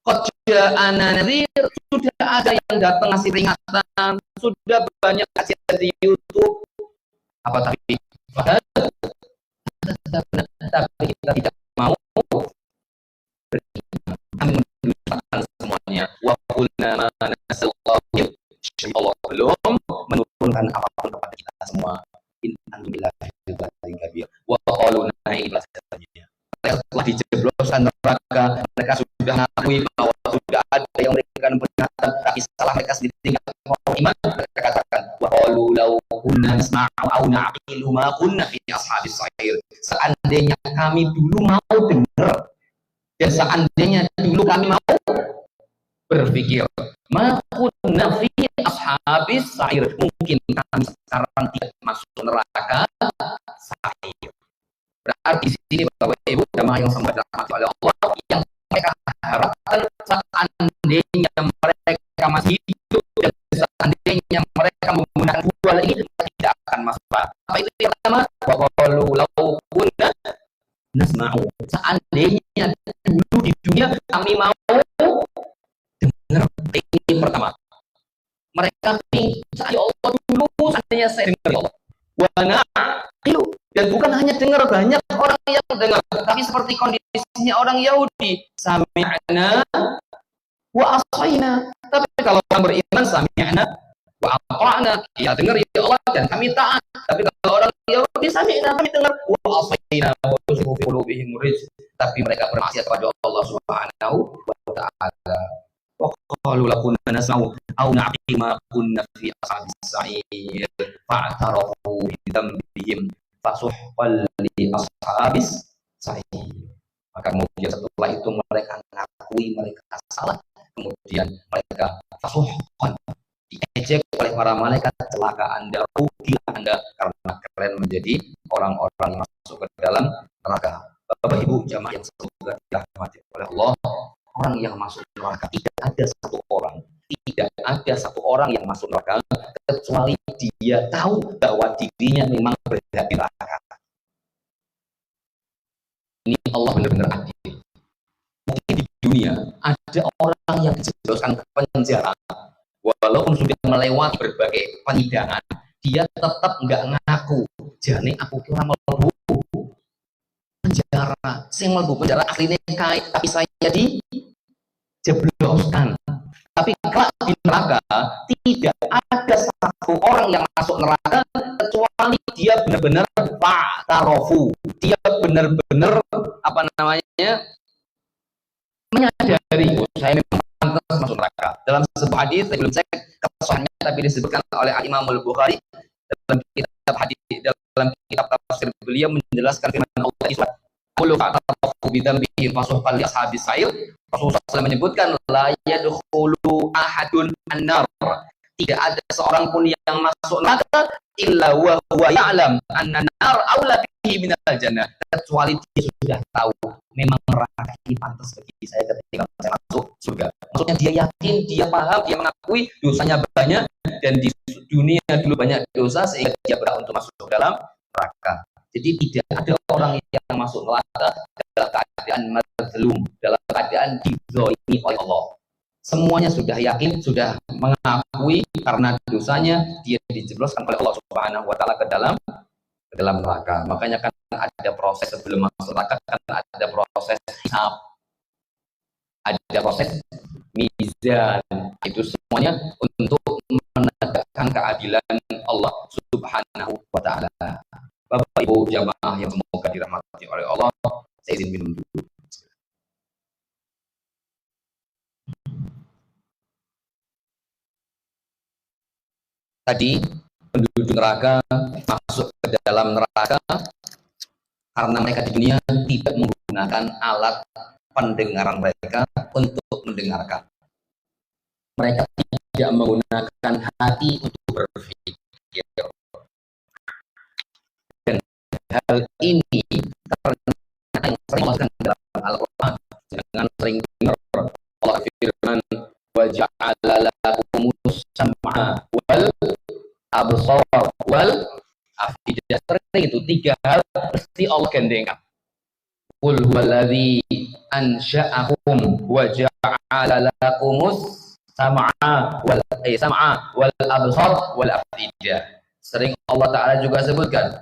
Qad ja'ana nadhir, sudah ada yang datang ngasih peringatan, sudah banyak kajian di YouTube. Apa tapi tapi kita tidak mau kami mendustakan semuanya. Wa qulna ma nasallahu, Allah belum menurunkan apapun kepada kita semua. Intan billahi kabir. Wa qalu na'ilah saja. Setelah dijebloskan neraka, mereka sudah mengakui bahwa sudah ada yang memberikan peringatan, tapi salah mereka sendiri tidak mau iman. Mereka katakan, wa qalu law kunna nasma'u aw na'qilu ma kunna fi ashabis sa'ir. Seandainya kami dulu mau dengar, dan seandainya dulu kami mau berpikir, ma kunna fi ashabis sa'ir, mungkin kami sekarang tidak masuk neraka sa'ir. Berarti di sini Bapak Ibu jamaah yang sama dirahmati oleh Allah, yang mereka harapkan seandainya mereka masih hidup dan seandainya mereka menggunakan dua ini tidak akan masuk. Apa itu yang pertama? Wa qalu law kunna nasma'u, seandainya dulu di dunia kami mau dengar. Ini pertama, mereka ingin saya Allah dulu, seandainya saya dengar ya Allah. Wa na'ilu, dan bukan hanya dengar, banyak orang yang dengar, tapi seperti kondisinya orang Yahudi, sami'na wa asaina. Tapi kalau orang beriman, sami'na wa ata'na, ya dengar ya Allah dan kami taat. Tapi kalau orang Yahudi, sami'na, kami dengar, wa asaina wa tusifu fi qulubihim rijs, tapi mereka bermaksiat kepada Allah Subhanahu wa ta'ala. Wa qalu lakunna nasma'u aw na'qilu ma kunna fi ashabis sa'ir fa'tarafu bi dhanbihim fasuhqal li ashabis sa'ir. Maka kemudian setelah itu mereka mengakui mereka salah, kemudian mereka fasuhqan, diejek oleh para malaikat, celaka Anda, rugi Anda karena kalian menjadi orang-orang yang masuk ke dalam neraka. Bapak Ibu jamaah yang semoga dirahmati oleh Allah, orang yang masuk neraka tidak ada satu orang yang masuk neraka kecuali dia tahu bahwa dirinya memang berada di neraka. Ini Allah benar-benar adil. Mungkin di dunia ada orang yang dijebloskan ke penjara, walaupun sudah melewati berbagai penyidangan, dia tetap nggak ngaku. Jane aku kira mlebu penjara, sing mlebu penjara aslinya kait, tapi saya dijebloskan. Tapi kalau di neraka tidak ada satu orang yang masuk neraka kecuali dia benar-benar fa'tarofu, dia benar-benar apa namanya menyadari saya memang pantas masuk neraka. Dalam sebuah hadis, saya belum cek kesahihannya, tapi disebutkan oleh Imam Al-Bukhari dalam kitab hadis, dalam kitab tafsir beliau menjelaskan firman Allah di surat Qul fa'tarafu bi dzambihim fasuhqan li ashabis sa'ir. Rasulullah SAW menyebutkan la yadkhulu ahadun an-nar, tidak ada seorang pun yang masuk neraka illa wa huwa ya'lam anna an-nar aula bihi minal jannah, kecuali dia sudah tahu memang neraka ini pantas bagi saya ketika saya masuk surga. Maksudnya dia yakin, dia paham, dia mengakui dosanya banyak dan di dunia dulu banyak dosa sehingga dia berhak untuk masuk ke dalam neraka. Jadi tidak ada orang yang masuk neraka dalam keadaan mazlum, dalam keadaan dizalimi oleh Allah. Semuanya sudah yakin, sudah mengakui karena dosanya dia dijebloskan oleh Allah Subhanahu wa taala ke dalam neraka. Makanya kan ada proses sebelum masuk neraka, kan ada proses hisab, ada proses mizan. Itu semuanya untuk menegakkan keadilan Allah Subhanahu wa taala. Bapak Ibu jamaah yang semoga dirahmati oleh Allah, saya izin minum dulu. Tadi penduduk neraka masuk ke dalam neraka karena mereka di dunia tidak menggunakan alat pendengaran mereka untuk mendengarkan. Mereka tidak menggunakan hati untuk berpikir. Dan hal ini karena yang sering melakukan dalam Al-Quran, jangan sering dengar Allah firman wa ja'ala lakumus sam'a wal absar wal afidah. Sering itu tiga hal mesti Allah gandengkan. Qul huwallazi ansha'akum wa ja'ala lakumus sam'a wal absar wal afidah. Sering Allah Ta'ala juga sebutkan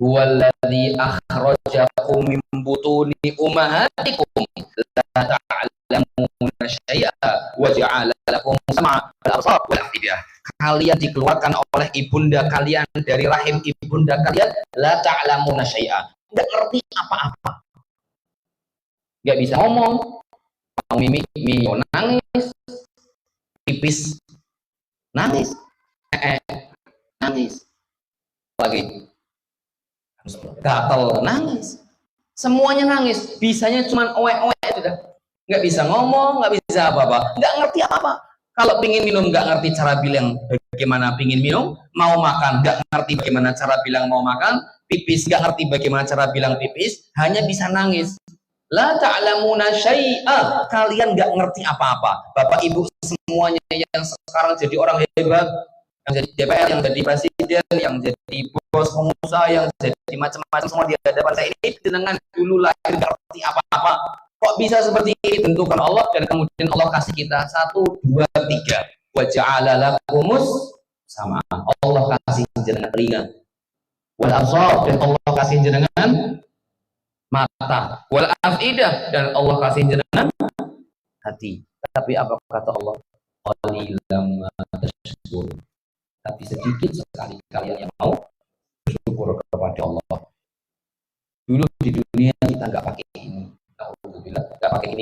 huwallazi akhrajakum min butuni ummahatikum la ta'lamuna syai'a wa ja'ala lakum sam'a wal absar wal afidah. Kalian dikeluarkan oleh ibunda kalian dari rahim ibunda kalian, la ta'lamuna syai'a, enggak ngerti apa-apa, enggak bisa ngomong, mau mimik nangis, pipis nangis, nangis lagi, gatal nangis, semuanya nangis, bisanya cuma oe-oe sudah, nggak bisa ngomong, nggak bisa apa-apa, nggak ngerti apa-apa. Kalau pingin minum nggak ngerti cara bilang bagaimana pingin minum, mau makan nggak ngerti bagaimana cara bilang mau makan, pipis nggak ngerti bagaimana cara bilang pipis, hanya bisa nangis. La ta'lamuna syai'a, kalian nggak ngerti apa-apa. Bapak ibu semuanya yang sekarang jadi orang hebat, yang jadi DPR, yang jadi presiden, yang jadi bos pengusaha, yang jadi macam-macam semua di hadapan saya ini, dengan dulu lahir nggak ngerti apa-apa. Kok bisa seperti ini? Tentukan Allah, dan kemudian Allah kasih kita 1, 2, 3. Wa ja'ala lakumus sama. Allah kasih jenengan telinga. Wal absar, dan Allah kasih jenengan mata. Wal afidah, dan Allah kasih jenengan hati. Tapi apa kata Allah? Qalilan ma tashkurun. Tapi sedikit sekali kalian yang mau bersyukur kepada Allah. Dulu di dunia kita nggak pakai ini. Nggak pakai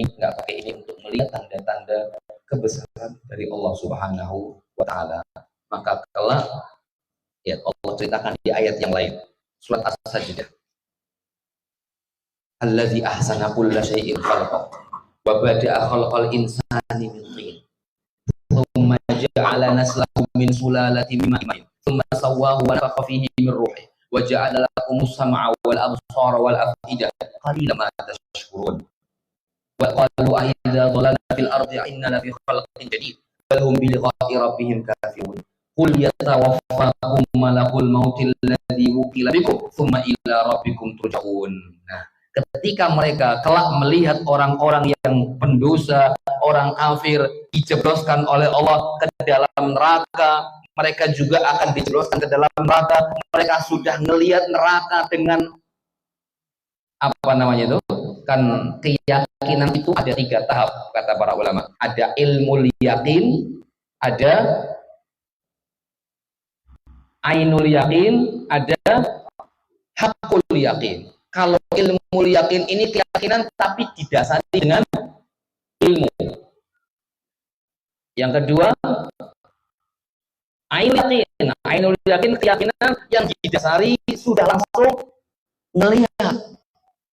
ini untuk melihat tanda-tanda kebesaran dari Allah Subhanahu wa Ta'ala. Maka kelak ya Allah ceritakan di ayat yang lain, surat As-Sajdah, allazi ahsana kulla syai'in khalaqah wa bada'a khalqal insani min tin thumma ja'ala naslahu min sulalatin min ma'in thumma sawwahu wa nafakha fihi min ruhi wa ja'ala lakumus sam'a wal absara wal afidah qalilan ma tashkurun. وقالوا أإذا ضللنا في الأرض إنا لفي خلق جديد بل هم بلقاء ربهم كافرون قل يتوفاكم ملك الموت الذي وكل بكم ثم إلى ربكم ترجعون. Nah, ketika mereka kelak melihat orang-orang yang pendosa, orang kafir dijebloskan oleh Allah ke dalam neraka, mereka juga akan dijebloskan ke dalam neraka. Mereka sudah melihat neraka dengan apa namanya itu? Kan keyakinan itu ada 3 tahap kata para ulama. Ada ilmu yakin, ada ainul yakin, ada hakul yakin. Kalau ilmu yakin ini keyakinan tapi didasari dengan ilmu. Yang kedua ainul yakin. Ainul yakin keyakinan yang didasari sudah langsung melihat.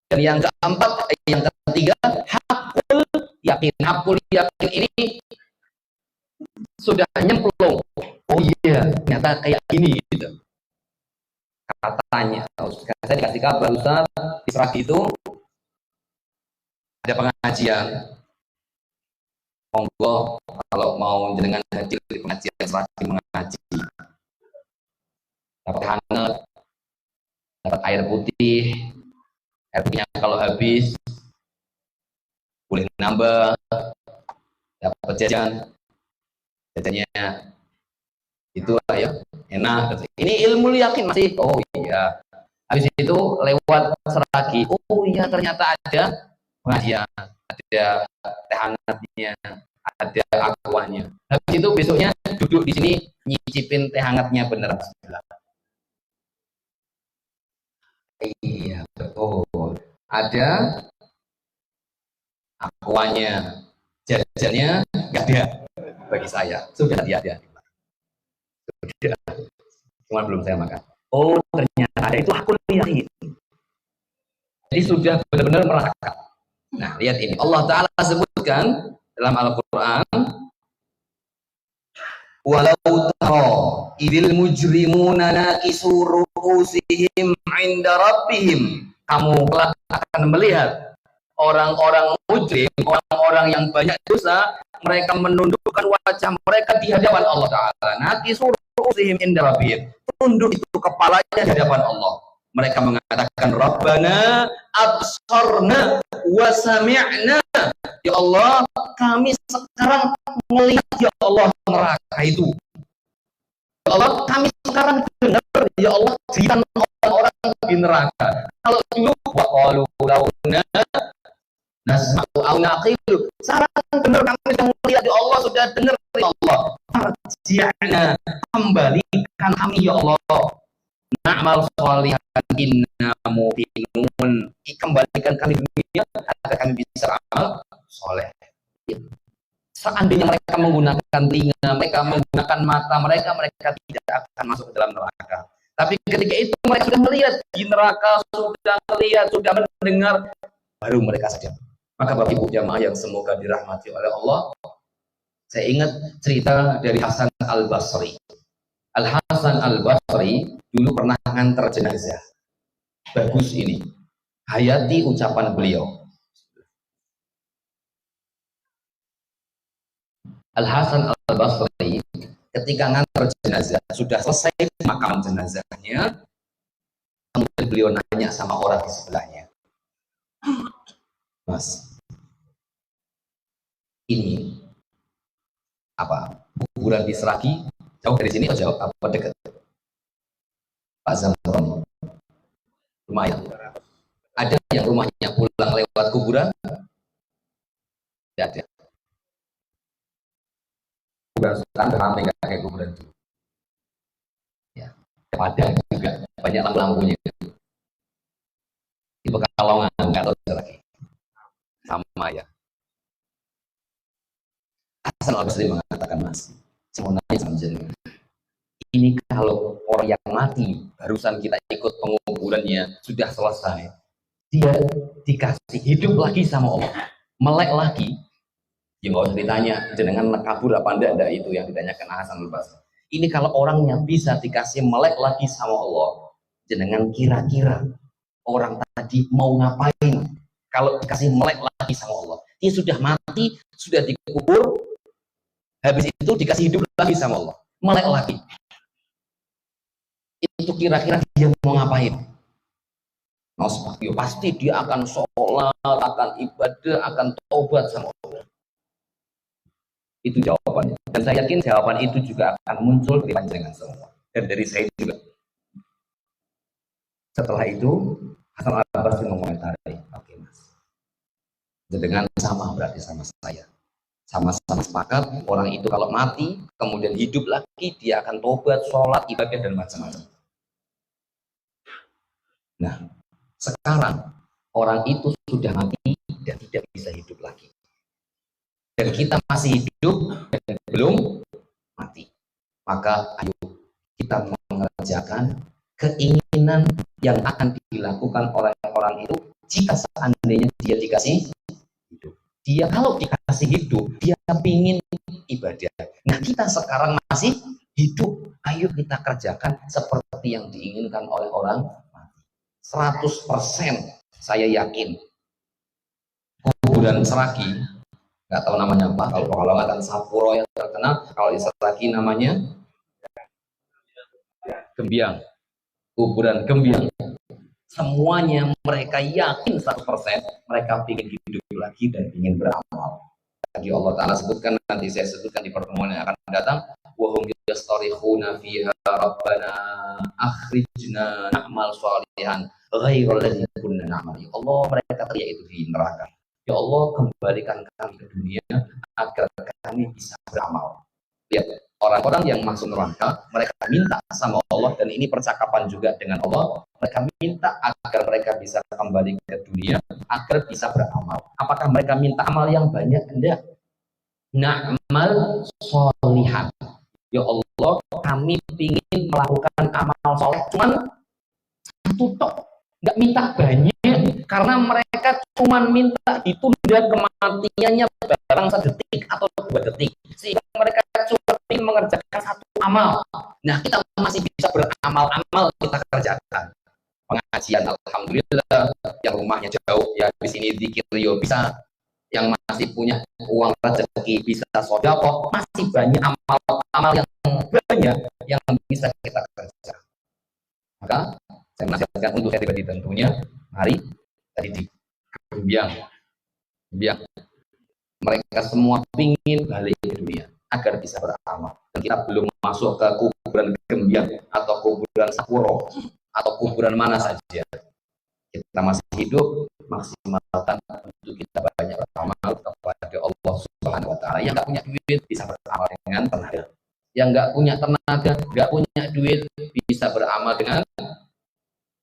Dan yang keempat, yang ketiga, hakul yakin. Hakul yakin ini sudah nyemplung. Oh iya, ternyata kayak gini gitu. Katanya, saya dikasih kabar Ustaz, di Serabi itu ada pengajian. Monggo kalau mau jenengan hadir di pengajian Serabi mengaji. Dapat hangat, dapat air putih. Artinya kalau habis boleh nambah, dapat jajannya itu ya enak. Ini ilmu yakin masih. Oh iya. Habis itu lewat Seragi. Oh iya ternyata ada pengajian, ada teh hangatnya, ada aquanya. Habis itu besoknya duduk di sini nyicipin teh hangatnya beneran. Iya betul. Ada aquanya, jajannya nggak ada bagi saya. Sudah ada. Sudah. Cuma belum saya makan. Oh ternyata ada, itu aku yakin. Jadi sudah benar-benar merasakan. Nah lihat ini, Allah Ta'ala sebutkan dalam Al-Quran, walau tara idil mujrimuna nakisu ru'usihim 'inda rabbihim, kamu akan melihat orang-orang mujrim, orang-orang yang banyak dosa, mereka menundukkan wajah mereka di hadapan Allah Ta'ala. Nakisu ru'usihim 'inda rabbihim, tunduk itu kepalanya di hadapan Allah. Mereka mengatakan Rabbana absarna wa sami'na. Ya Allah, kami sekarang melihat ya Allah neraka itu. Ya Allah, kami sekarang dengar ya Allah jeritan orang-orang di neraka. Kalau dulu waqalu launa nasma'u au naqilu. Sekarang dengar kami sudah melihat ya Allah, sudah dengar ya Allah. Farji'na, kembalikan kami ya Allah. Na'mal sholihan inna muqinun. Kembalikan kami dunia agar kami bisa amal soleh. Seandainya mereka menggunakan telinga, mereka menggunakan mata mereka tidak akan masuk ke dalam neraka. Tapi ketika itu mereka sudah melihat di neraka, sudah melihat, sudah mendengar, baru mereka saja. Maka Bapak Ibu jamaah yang semoga dirahmati oleh Allah, saya ingat cerita dari Hasan Al-Basri. Al-Hasan Al-Basri dulu pernah ngantar jenazah. Bagus ini. Hayati ucapan beliau. Al-Hasan Al-Basri ketika ngantar jenazah, sudah selesai makam jenazahnya, kemudian beliau nanya sama orang di sebelahnya. Mas, ini apa? Kuburan di Seraki jauh dari sini atau jauh apa dekat? Pak Zamron, lumayan. Ada yang rumahnya pulang lewat kuburan? Tidak ada. Kuburan sekarang ramai kayak kuburan itu. Ya, ada juga banyak lampu-lampunya. Di Pekalongan nggak tahu lagi. Sama ya. Hasan Al-Basri mengatakan, Mas, saya mau nanya sama jenengan. Ini kalau orang yang mati, barusan kita ikut penguburannya, sudah selesai, dia dikasih hidup lagi sama Allah, melek lagi, ya nggak usah ditanya, jenengan kabur apa enggak itu yang ditanyakan Hasan Al-Basri. Ini kalau orangnya bisa dikasih melek lagi sama Allah, jenengan kira-kira orang tadi mau ngapain kalau dikasih melek lagi sama Allah? Dia sudah mati, sudah dikubur, habis itu dikasih hidup lagi sama Allah, melek lagi. Itu kira-kira dia mau ngapain? Pasti dia akan sholat, akan ibadah, akan taubat sama Allah. Itu jawabannya. Dan saya yakin jawaban itu juga akan muncul dari panjangan semua. Dan dari saya juga. Setelah itu, Hasan Al-Basri mengomentari, oke Mas, dengan sama berarti sama saya. Sama-sama sepakat, orang itu kalau mati, kemudian hidup lagi, dia akan tobat, sholat, ibadah, dan macam-macam. Nah, sekarang orang itu sudah mati dan tidak bisa hidup lagi. Dan kita masih hidup dan belum mati. Maka ayo kita mengerjakan keinginan yang akan dilakukan oleh orang itu jika seandainya dia dikasih hidup. Dia kalau dikasih hidup, dia ingin ibadah. Nah, kita sekarang masih hidup, ayo kita kerjakan seperti yang diinginkan oleh orang mati. 100% saya yakin kuburan Seraki, nggak tahu namanya apa, kalau nggak kan Sapuro yang terkenal, kalau di Seraki namanya Gembiang, kuburan Gembiang. Semuanya mereka yakin 100% mereka ingin hidup lagi dan ingin beramal. Lagi Allah Ta'ala sebutkan, nanti saya sebutkan di pertemuan yang akan datang, wahum yastarikhuna fiha rabbana akhrijna na'mal sholihan ghairal ladzi kunna na'mal. Ya Allah, mereka teriak itu di neraka. Ya Allah, kembalikan kami ke dunia agar kami bisa beramal. Lihat, orang-orang yang masuk neraka, mereka minta sama Allah, dan ini percakapan juga dengan Allah, mereka minta agar mereka bisa kembali ke dunia, agar bisa beramal. Apakah mereka minta amal yang banyak? Enggak. Na'mal sholihan. Ya Allah, kami ingin melakukan amal soleh, cuman satu tok, nggak minta banyak, karena mereka cuma minta ditunda kematiannya barang sedetik atau 2 detik, sehingga mereka cuma ingin mengerjakan satu amal. Nah, kita masih bisa beramal-amal, kita kerjakan pengajian, alhamdulillah. Yang rumahnya jauh, ya di sini zikir bisa. Yang masih punya uang rezeki bisa sedekah, masih banyak amal-amal yang banyak yang bisa kita kerjakan. Maka Saya menasihatkan untuk saya pribadi tentunya, mari tadi di Gembiang. Mereka semua ingin balik ke dunia agar bisa beramal. Dan kita belum masuk ke kuburan Gembiang atau kuburan Sakuro atau kuburan mana saja. Kita masih hidup, maksimalkan untuk kita banyak beramal kepada Allah Subhanahu wa taala. Yang nggak punya duit bisa beramal dengan tenaga. Yang nggak punya tenaga, nggak punya duit bisa beramal dengan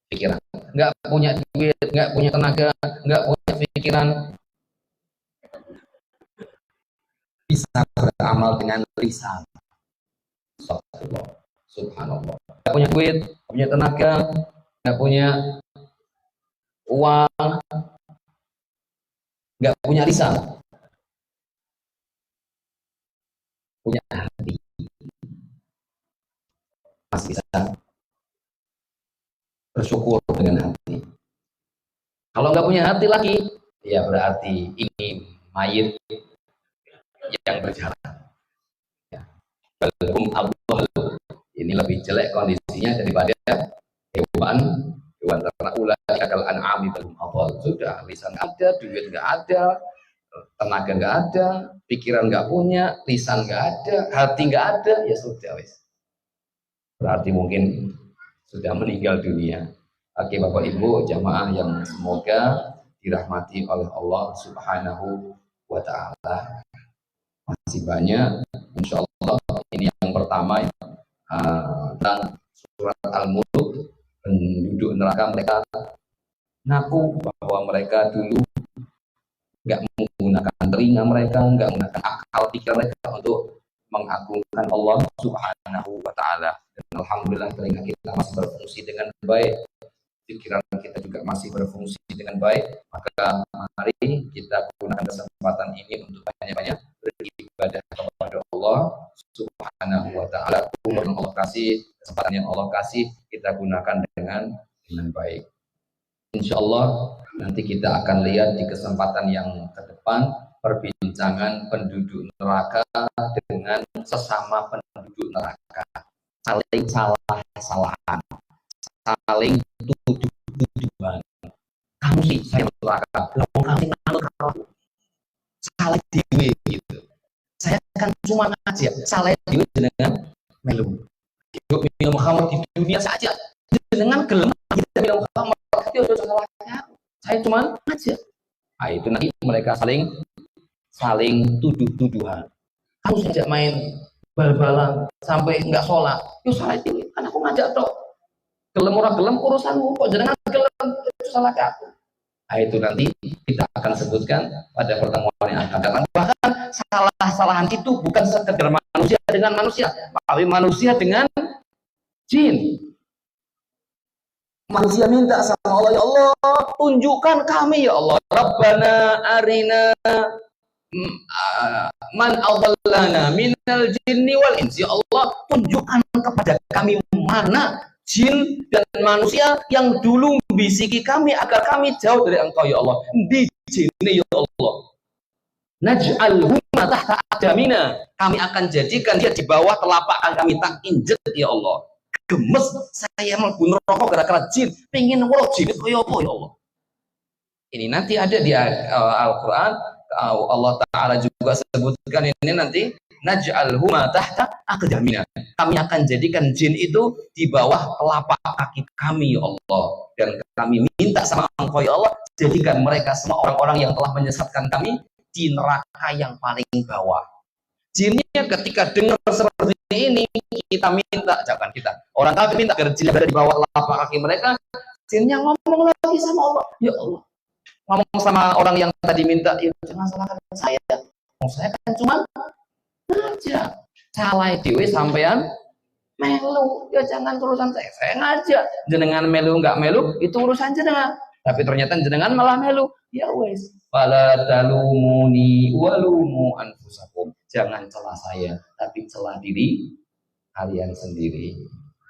pikiran. Nggak punya duit, nggak punya tenaga, nggak punya pikiran, bisa beramal dengan lisan. Subhanallah. Nggak punya duit, nggak punya tenaga, nggak punya uang, nggak punya lisan, punya hati, masih bisa bersyukur dengan hati. Kalau nggak punya hati lagi, ya berarti ini mayit yang berjalan. Ya. Ini lebih jelek kondisinya daripada hewan ternak ulai akal an'ami belum awal. Sudah lisan nggak ada, duit nggak ada, tenaga nggak ada, pikiran nggak punya, lisan nggak ada, hati nggak ada, ya sudah wis. Berarti mungkin sudah meninggal dunia. Oke Bapak Ibu jamaah yang semoga dirahmati oleh Allah Subhanahu wa taala. Masih banyak, insya Allah ini yang pertama tentang surat Al-Mulk. Penduduk neraka mereka ngaku bahwa mereka dulu nggak menggunakan telinga mereka, nggak menggunakan akal pikir mereka untuk mengagungkan Allah Subhanahu wa taala. Dan alhamdulillah telinga kita masih berfungsi dengan baik, pikiran kita juga masih berfungsi dengan baik. Maka mari kita gunakan kesempatan ini untuk banyak-banyak beribadah kepada Allah Subhanahu wa taala. Umur Allah kasih, kesempatan yang Allah kasih kita gunakan dengan baik. Insya Allah nanti kita akan lihat di kesempatan yang ke depan perbincangan penduduk neraka dengan sesama penduduk neraka, saling salah-salahan, saling tuduh-tuduhan. Kamu sih saya neraka, kamu salah dewe gitu. Saya kan cuma ngajak, salah dewe dengan melu. Hidup minum Muhammad di dunia saja dengan gelem kita minum Muhammad itu sudah salahnya. Saya cuma ngajak. Nah, itu nanti mereka saling tuduh-tuduhan. Kamu saja main bal-balan sampai nggak sholat, yo salah dewe, kan aku ngajak toh. Gelem ora gelem urusanmu, kok jenengan gelem itu salah aku. Nah, itu nanti kita akan sebutkan pada pertemuan yang akan datang. Bahkan salah-salahan itu bukan sekedar manusia dengan manusia, tapi manusia dengan jin. Manusia minta sama Allah, ya Allah, tunjukkan kami ya Allah. Rabbana arina man adallana minal jinni wal insi. Ya Allah, tunjukkan kepada kami mana jin dan manusia yang dulu bisiki kami agar kami jauh dari Engkau ya Allah. Di jinni ya Allah. Naj'alhuma tahta aqdamina. Kami akan jadikan dia di bawah telapak kami, tak injet ya Allah. Gemes saya mlebu neraka gara-gara jin, pengen weruh jin kaya apa ya Allah. Ini nanti ada di Al-Qur'an, Allah Ta'ala juga sebutkan ini nanti naj'alhuma tahta aqdamina. Kami akan jadikan jin itu di bawah telapak kaki kami ya Allah, dan kami minta sama Engkau ya Allah, jadikan mereka semua orang-orang yang telah menyesatkan kami di neraka yang paling bawah. Jinnya ketika dengar seperti ini, kita minta, jangan kita, orang kafir minta agar jin berada di bawah telapak kaki mereka. Jinnya ngomong lagi sama Allah, ya Allah, ngomong sama orang yang tadi minta, ya jangan salahkan saya, saya kan cuma ngajak, salah dewe sampean melu, ya jangan urusan saya ngajak, jenengan melu nggak melu itu urusan jenengan, tapi ternyata jenengan malah melu, ya wes, fala talumuni walumu anfusakum. Jangan celah saya, tapi celah diri kalian sendiri.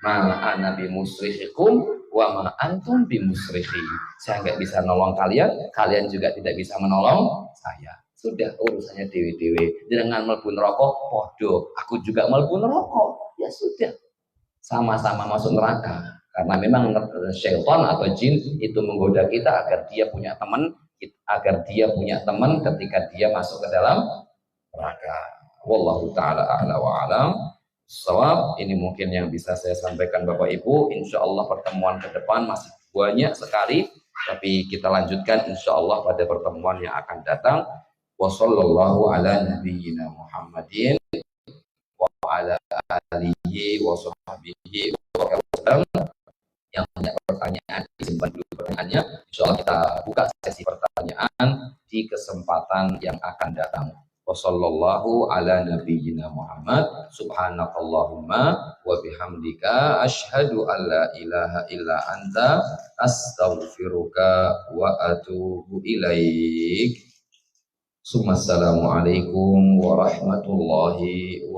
Ma ana bimusrikhikum wa ma antum bimusrikhi. Saya nggak bisa nolong kalian, kalian juga tidak bisa menolong saya. Sudah urusannya dewe-dewe. Jangan mlebu neraka podo, aku juga mlebu neraka. Ya sudah. Sama-sama masuk neraka. Karena memang syaitan atau jin itu menggoda kita agar dia punya teman ketika dia masuk ke dalam neraka. Wallahu taala a'la wa alam. Shawab, ini mungkin yang bisa saya sampaikan Bapak Ibu. Insya Allah pertemuan ke depan masih banyak sekali, tapi kita lanjutkan insya Allah pada pertemuan yang akan datang. Wassallallahu ala nabiyyina Muhammadin wa ala alihi wa sahbihi wa sallam. Yang punya pertanyaan disimpan dulu pertanyaannya. Insya Allah kita buka sesi pertanyaan di kesempatan yang akan datang. Wassallallahu ala nabiyyina Muhammad subhanakallahumma wa bihamdika asyhadu an la ilaha illa anta astaghfiruka wa atubu ilaik. Assalamualaikum warahmatullahi wabarakatuh.